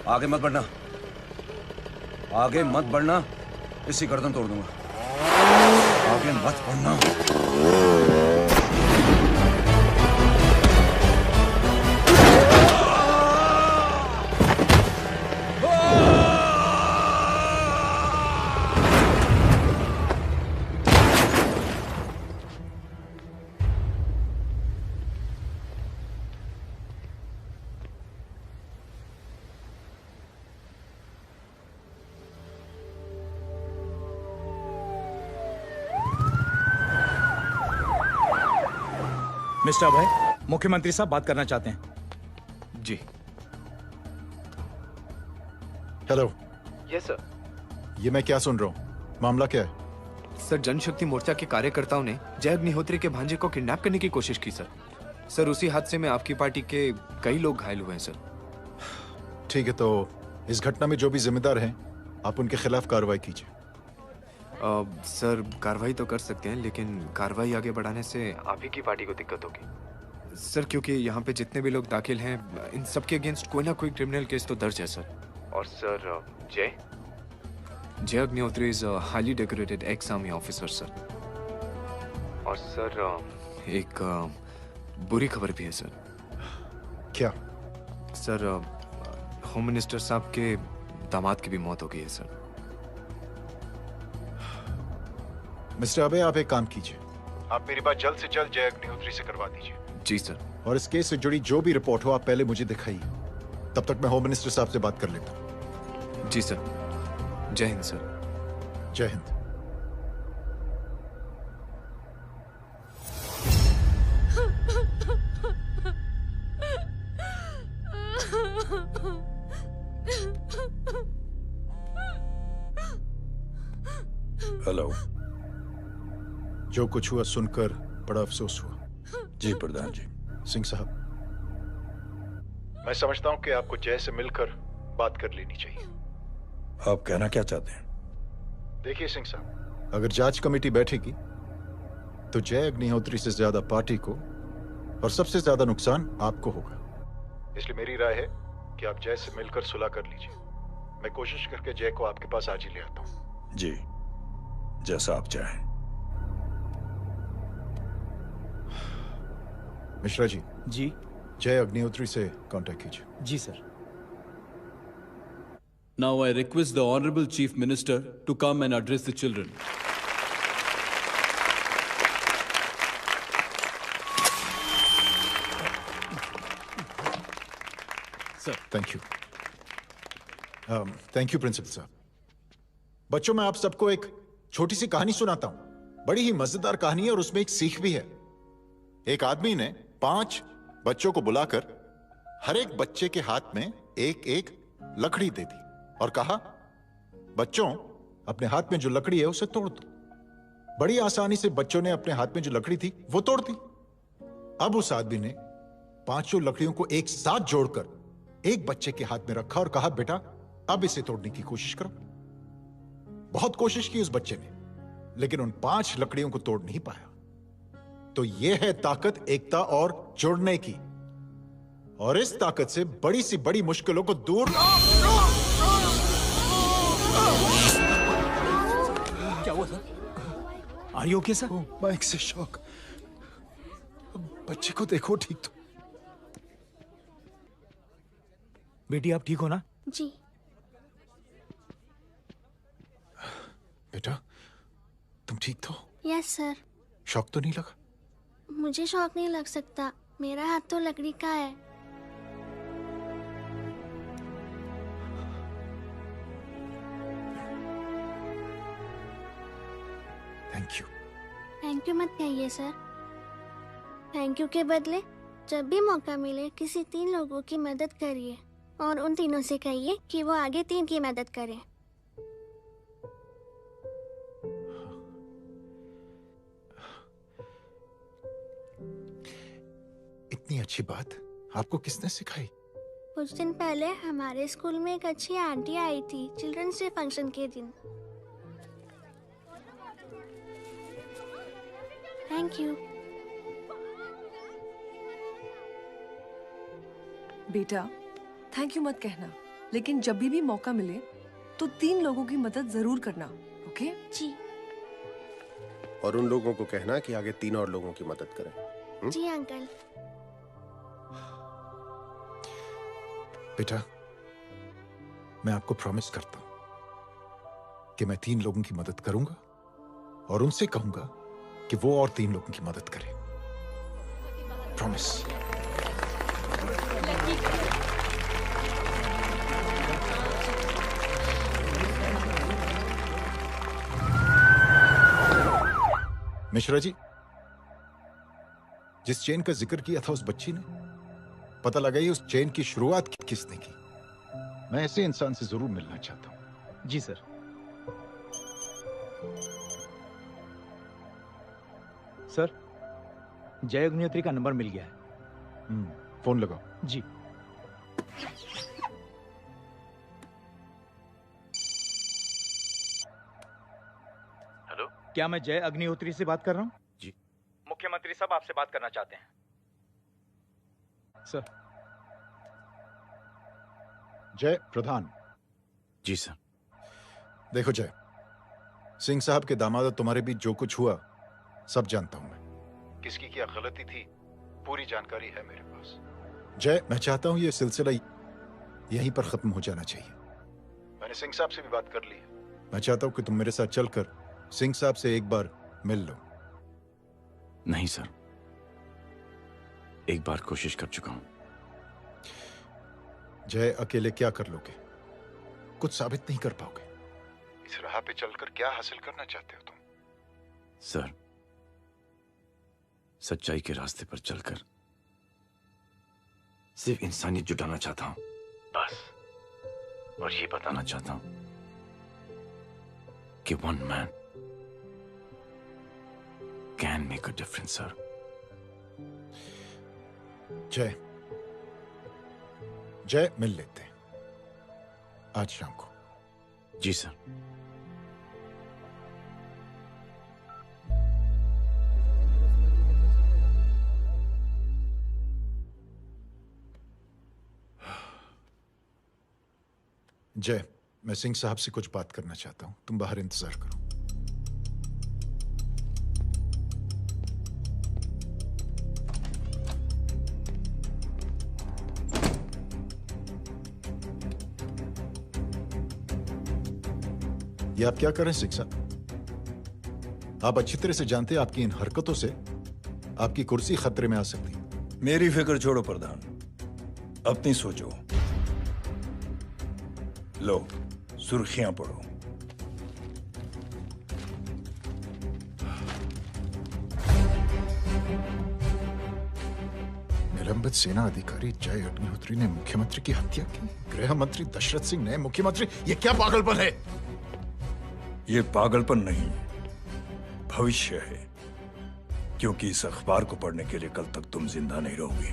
आगे मत बढ़ना, आगे मत बढ़ना, इसी गर्दन तोड़ दूंगा। आगे मत बढ़ना। मिस्टर अभय, मुख्यमंत्री साहब बात करना चाहते हैं। जी। हेलो। Yes sir. ये मैं क्या सुन रहा हूँ? मामला क्या है? सर, जनशक्ति मोर्चा के कार्यकर्ताओं ने जय अग्निहोत्री के भांजे को किडनैप करने की कोशिश की सर। सर, उसी हादसे में आपकी पार्टी के कई लोग घायल हुए हैं सर। ठीक है, तो इस घटना में जो भी जिम्मेदार हैं, आप उनके खिलाफ कार्रवाई कीजिए। सर, कार्रवाई तो कर सकते हैं, लेकिन कार्रवाई आगे बढ़ाने से आप ही की पार्टी को दिक्कत होगी सर, क्योंकि यहाँ पे जितने भी लोग दाखिल हैं, इन सबके अगेंस्ट कोई ना कोई क्रिमिनल केस तो दर्ज है सर। और सर, जय Agnihotri is highly decorated ex army officer sir. और सर, एक बुरी खबर भी है सर। क्या? सर, होम मिनिस्टर साहब के दामाद की भी मौत हो गई है सर। मिस्टर अबे, आप एक काम कीजिए, आप मेरी बात जल्द से जल्द जय अग्निहोत्री से करवा दीजिए। जी सर। और इस केस से जुड़ी जो भी रिपोर्ट हो, आप पहले मुझे दिखाइए। तब तक मैं होम मिनिस्टर साहब से बात कर लेता हूँ। जी सर। जय हिंद सर। जय हिंद। हेलो। जो कुछ हुआ सुनकर बड़ा अफसोस हुआ। जी प्रधान जी। सिंह साहब, मैं समझता हूं कि आपको जय से मिलकर बात कर लेनी चाहिए। आप कहना क्या चाहते हैं? देखिए सिंह साहब, अगर जांच कमेटी बैठेगी तो जय अग्निहोत्री से ज्यादा पार्टी को और सबसे ज्यादा नुकसान आपको होगा। इसलिए मेरी राय है कि आप जय से मिलकर सुलह कर लीजिए। मैं कोशिश करके जय को आपके पास आज ही ले आता हूं। जी, जैसा आप चाहें। मिश्रा जी। जी। जय अग्निहोत्री से कांटेक्ट कीजिए। जी sir. Now I request the Honorable Chief Minister to come and address the children. Sir, thank you. Thank you principal साहब। बच्चों, मैं आप सबको एक छोटी सी कहानी सुनाता हूं। बड़ी ही मजेदार कहानी है और उसमें एक सीख भी है। एक आदमी ने 5 बच्चों को बुलाकर हर एक बच्चे के हाथ में एक एक लकड़ी दे दी और कहा, बच्चों, अपने हाथ में जो लकड़ी है उसे तोड़ दो। बड़ी आसानी से बच्चों ने अपने हाथ में जो लकड़ी थी वो तोड़ दी। अब उस आदमी ने 5 लकड़ियों को एक साथ जोड़कर एक बच्चे के हाथ में रखा और कहा, बेटा, अब इसे तोड़ने की कोशिश करो। बहुत कोशिश की उस बच्चे ने, लेकिन उन 5 लकड़ियों को तोड़ नहीं पाया। तो यह है ताकत एकता और जुड़ने की। और इस ताकत से बड़ी सी बड़ी मुश्किलों को दूर। क्या हुआ sir? Are you okay sir? Mike से शॉक। बच्चे को देखो ठीक तो। बेटी, आप ठीक हो ना? जी। बेटा, तुम ठीक तो? Yes sir. शॉक तो नहीं लगा? मुझे शौक नहीं लग सकता, मेरा हाथ तो लकड़ी का है। Thank you. थैंक यू मत कहिए सर। थैंक यू के बदले जब भी मौका मिले किसी 3 लोगों की मदद करिए और उन तीनों से कहिए कि वो आगे 3 की मदद करें। इतनी अच्छी बात आपको किसने सिखाई? कुछ दिन पहले हमारे स्कूल में एक अच्छी आंटी आई थी चिल्ड्रंस डे फंक्शन के दिन। Thank you. बेटा थैंक यू मत कहना, लेकिन जब भी मौका मिले तो 3 लोगों की मदद जरूर करना। ओके? जी। और उन लोगों को कहना कि आगे 3 और लोगों की मदद करें। जी अंकल। बेटा मैं आपको प्रॉमिस करता हूं कि मैं 3 लोगों की मदद करूंगा और उनसे कहूंगा कि वो और 3 लोगों की मदद करें। प्रॉमिस। मिश्रा जी, जिस चेन का जिक्र किया था उस बच्ची ने, पता लगा ही उस चेन की शुरुआत किसने की। मैं ऐसे इंसान से जरूर मिलना चाहता हूं। जी सर। सर जय अग्निहोत्री का नंबर मिल गया है। फोन लगाओ। जी। हेलो, क्या मैं जय अग्निहोत्री से बात कर रहा हूँ? जी। मुख्यमंत्री साहब आपसे बात करना चाहते हैं सर। जय प्रधान। जी सर। देखो जय, सिंह साहब के दामाद तुम्हारे बीच जो कुछ हुआ सब जानता हूं मैं। किसकी क्या गलती थी पूरी जानकारी है मेरे पास। जय मैं चाहता हूं ये सिलसिला यहीं पर खत्म हो जाना चाहिए। मैंने सिंह साहब से भी बात कर ली है। मैं चाहता हूं कि तुम मेरे साथ चलकर सिंह साहब से एक बार मिल लो। नहीं सर, एक बार कोशिश कर चुका हूं। जय अकेले क्या कर लोगे? कुछ साबित नहीं कर पाओगे। इस राह पे चलकर क्या हासिल करना चाहते हो तुम? सर, सच्चाई के रास्ते पर चलकर सिर्फ इंसानियत जुटाना चाहता हूं, बस। और ये बताना चाहता हूं कि one man can make a difference sir. जय जय मिल लेते हैं आज शाम को। जी सर। जय मैं सिंह साहब से कुछ बात करना चाहता हूं, तुम बाहर इंतजार करो। ये आप क्या कर रहे हैं सिंह साहब? आप अच्छी तरह से जानते हैं आपकी इन हरकतों से आपकी कुर्सी खतरे में आ सकती है। मेरी फिक्र छोड़ो प्रधान, अपनी सोचो। लो सुर्खियां पढ़ो। निलंबित सेना अधिकारी जय अग्निहोत्री ने मुख्यमंत्री की हत्या की। गृह मंत्री दशरथ सिंह ने मुख्यमंत्री, ये क्या पागलपन है? ये पागलपन नहीं, भविष्य है, क्योंकि इस अखबार को पढ़ने के लिए कल तक तुम जिंदा नहीं रहोगे।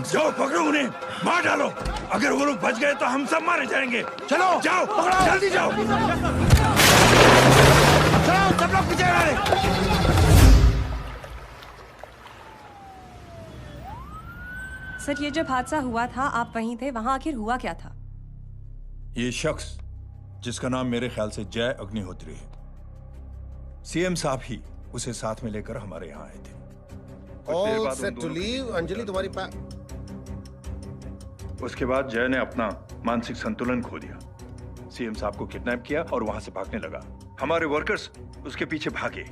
जाओ पकड़ो उन्हें, मार डालो। अगर वो लोग बच गए तो हम सब मारे जाएंगे। चलो जाओ, जल्दी जाओ। चलो सब लोग पीछे रहे। सर, ये जब हादसा हुआ था आप वहीं थे, वहां आखिर हुआ क्या था? ये शख्स जिसका नाम मेरे ख्याल से जय अग्निहोत्री है, सीएम साहब ही उसे साथ में लेकर हमारे यहाँ आए थे। All set to leave. Anjali तुम्हारी उसके बाद जय ने अपना मानसिक संतुलन खो दिया, सीएम साहब को किडनैप किया और वहां से भागने लगा। हमारे वर्कर्स उसके पीछे भागे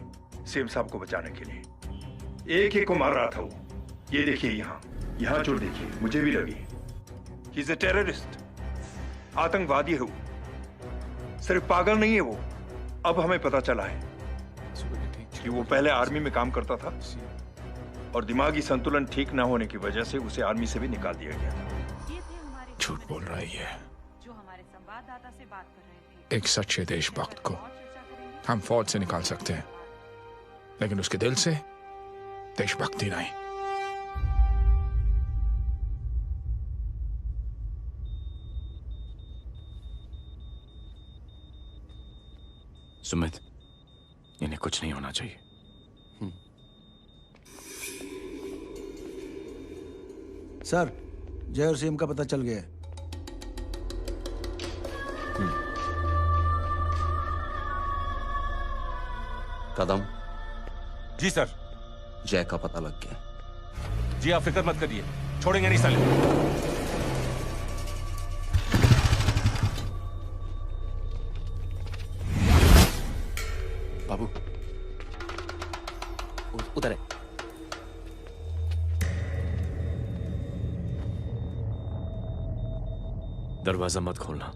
सीएम साहब को बचाने के लिए। एक एक को मार रहा था वो। ये देखिए यहाँ चोट देखिए, मुझे भी लगी। ही इज अ टेररिस्ट, आतंकवादी है वो, सिर्फ पागल नहीं है वो। अब हमें पता चला है कि वो पहले आर्मी में काम करता था और दिमागी संतुलन ठीक ना होने की वजह से उसे आर्मी से भी निकाल दिया गया था। झूठ बोल रही है। एक सच्चे देशभक्त को हम फौज से निकाल सकते हैं, लेकिन उसके दिल से देशभक्ति नहीं। सुमित, इन्हें कुछ नहीं होना चाहिए। सर, जय और सीएम का पता चल गया है। कदम। जी सर। जय का पता लग गया। जी आप फिक्र मत करिए, छोड़ेंगे नहीं साले। बाबू उधर है। दरवाजा मत खोलना।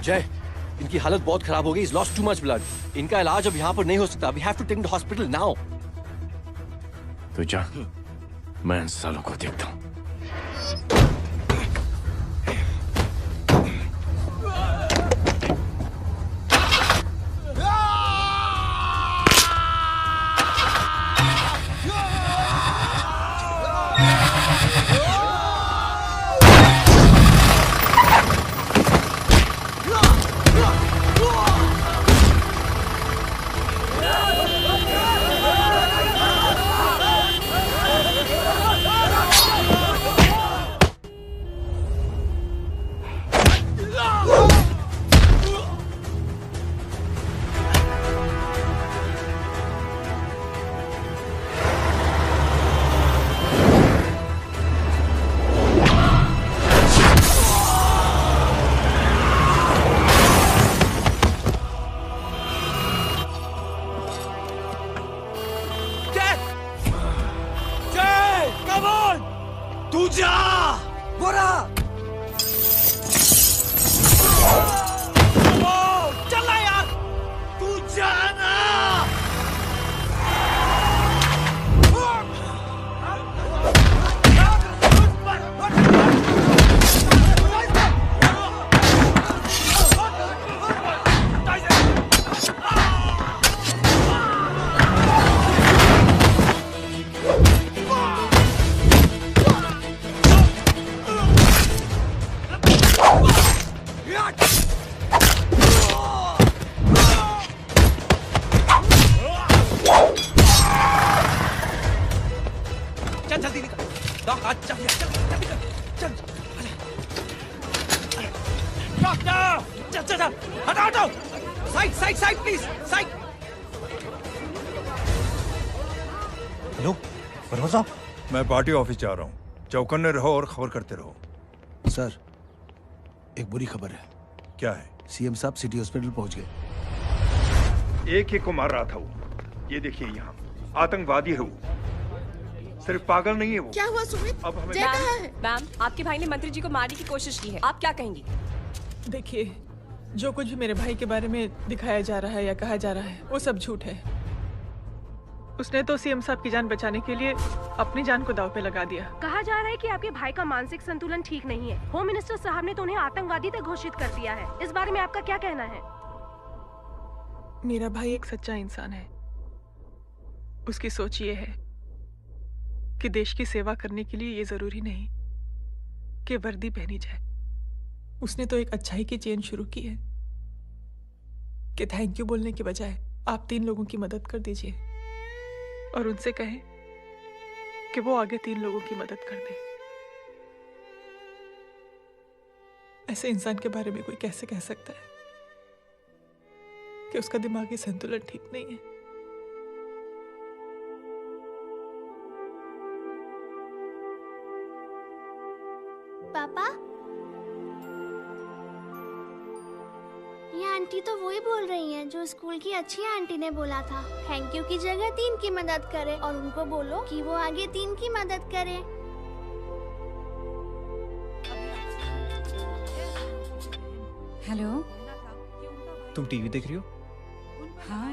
जय, इनकी हालत बहुत खराब हो गई। He's lost too much blood. इनका इलाज अब यहाँ पर नहीं हो सकता। We have to take him to hospital now. तो जा, मैं इन सालों को देखता हूँ। जल्दी निकल। डॉक आज चल चल। डॉक्टर चल चल चल, हटाओ हटाओ, side side side please, side. Hello Verma साहब, मैं पार्टी ऑफिस जा रहा हूँ। चौकन्ने रहो और खबर करते रहो। सर, एक बुरी खबर है। क्या है? सीएम साहब सिटी हॉस्पिटल पहुंच गए। एक को मार रहा था वो। ये देखिए यहाँ आतंकवादी है वो, सिर्फ पागल नहीं है वो। क्या हुआ सुमित? अब हमें जय कहाँ है? मैम, आपके भाई ने मंत्री जी को मारने की कोशिश की है, आप क्या कहेंगी? देखिए, जो कुछ भी मेरे भाई के बारे में दिखाया जा रहा है या कहा जा रहा है वो सब झूठ है। उसने तो सीएम साहब की जान बचाने के लिए अपनी जान को दांव पे लगा दिया। कहा जा रहा है कि आपके भाई का मानसिक संतुलन ठीक नहीं है। होम मिनिस्टर साहब ने तो उन्हें आतंकवादी तक घोषित कर दिया है। इस बारे में आपका क्या कहना है? मेरा भाई एक सच्चा इंसान है। उसकी सोच ये है कि देश की सेवा करने के लिए ये जरूरी नहीं कि वर्दी पहनी जाए। उसने तो एक अच्छाई की चेन शुरू की है कि थैंक यू बोलने के बजाय आप 3 लोगों की मदद कर दीजिए और उनसे कहें कि वो आगे 3 लोगों की मदद कर दे। ऐसे इंसान के बारे में कोई कैसे कह सकता है कि उसका दिमागी संतुलन ठीक नहीं है? पापा, ये आंटी तो वही बोल रही हैं जो स्कूल की अच्छी आंटी ने बोला था, थैंक यू की जगह 3 की मदद करे और उनको बोलो कि वो आगे 3 की मदद करे। हेलो, तुम टीवी देख रही हो? हाँ,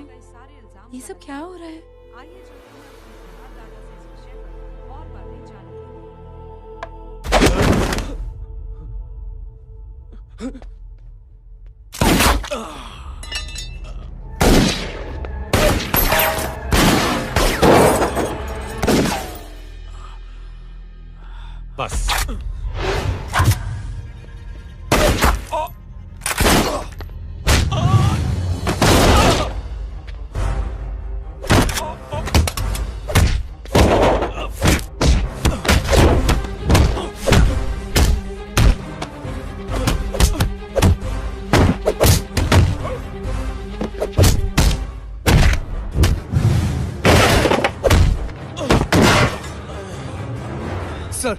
ये सब क्या हो रहा है? बस सर,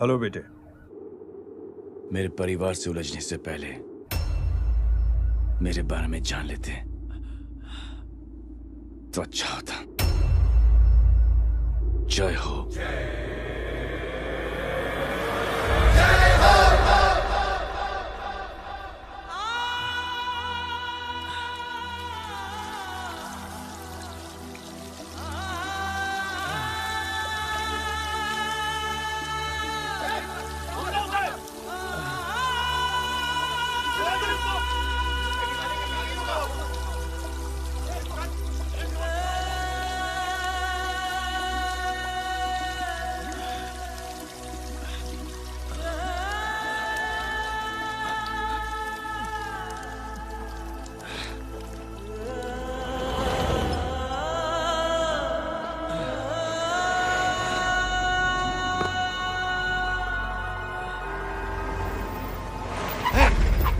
हेलो बेटे। मेरे परिवार से उलझने से पहले मेरे बारे में जान लेते तो अच्छा होता। जय हो।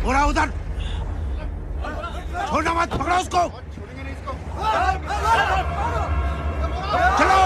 बोला उधर, छोड़ना मत, पकड़ो उसको। चलो।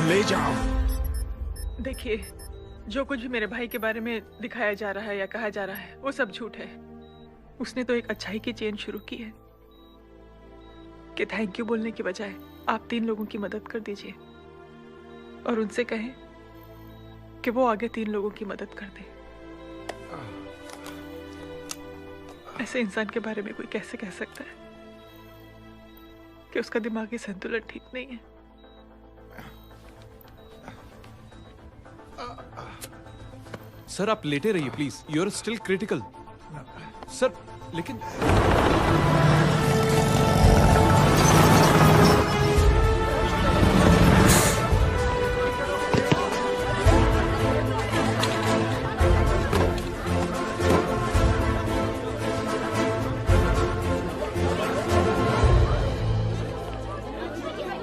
ले जाओ। देखिए, जो कुछ भी मेरे भाई के बारे में दिखाया जा रहा है या कहा जा रहा है वो सब झूठ है। उसने तो एक अच्छाई की चेन शुरू की है कि थैंक यू बोलने के बजाय आप 3 लोगों की मदद कर दीजिए और उनसे कहें कि वो आगे 3 लोगों की मदद कर दे। ऐसे इंसान के बारे में कोई कैसे कह सकता है कि उसका दिमागी संतुलन ठीक नहीं है? सर आप लेटे रहिए please, you are still critical. Sir लेकिन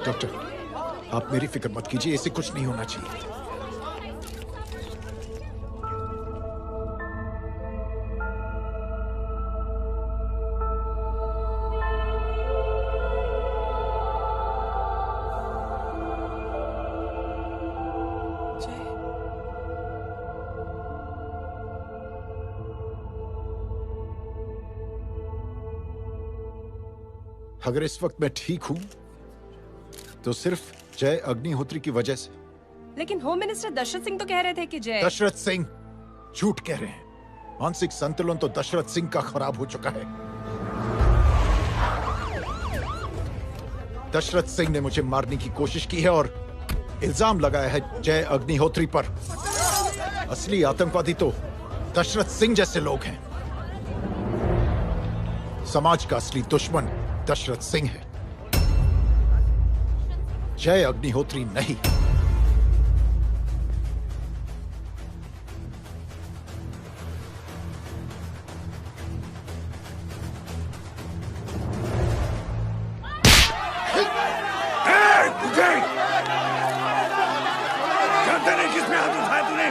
डॉक्टर, आप मेरी फिक्र मत कीजिए, इससे कुछ नहीं होना चाहिए। अगर इस वक्त मैं ठीक हूं तो सिर्फ जय अग्निहोत्री की वजह से। लेकिन होम मिनिस्टर दशरथ सिंह तो कह रहे थे कि जय। दशरथ सिंह झूठ कह रहे हैं। मानसिक संतुलन तो दशरथ सिंह का खराब हो चुका है। दशरथ सिंह ने मुझे मारने की कोशिश की है और इल्जाम लगाया है जय अग्निहोत्री पर। असली आतंकवादी तो दशरथ सिंह जैसे लोग हैं। समाज का असली दुश्मन दशरथ सिंह है, जय अग्निहोत्री नहीं। जानते नहीं किसमें हाथ उठाया तूने?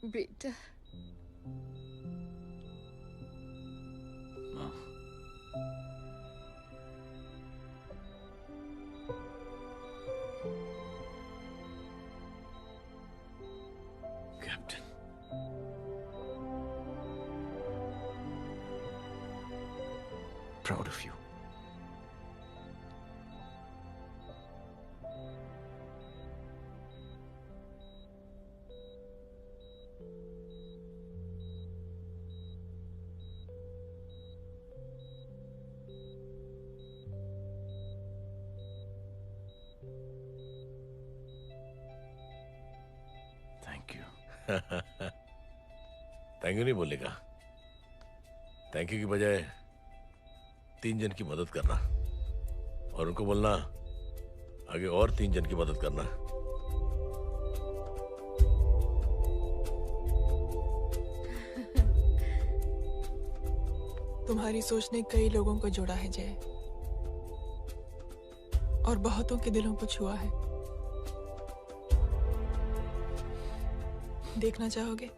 बेटा captain, proud of you. Thank you. Thank you नहीं बोलेगा। थैंक यू की बजाय 3 जन की मदद करना और उनको बोलना आगे और 3 जन की मदद करना। तुम्हारी सोच ने कई लोगों को जोड़ा है जय, और बहुतों के दिलों को छुआ है। देखना चाहोगे?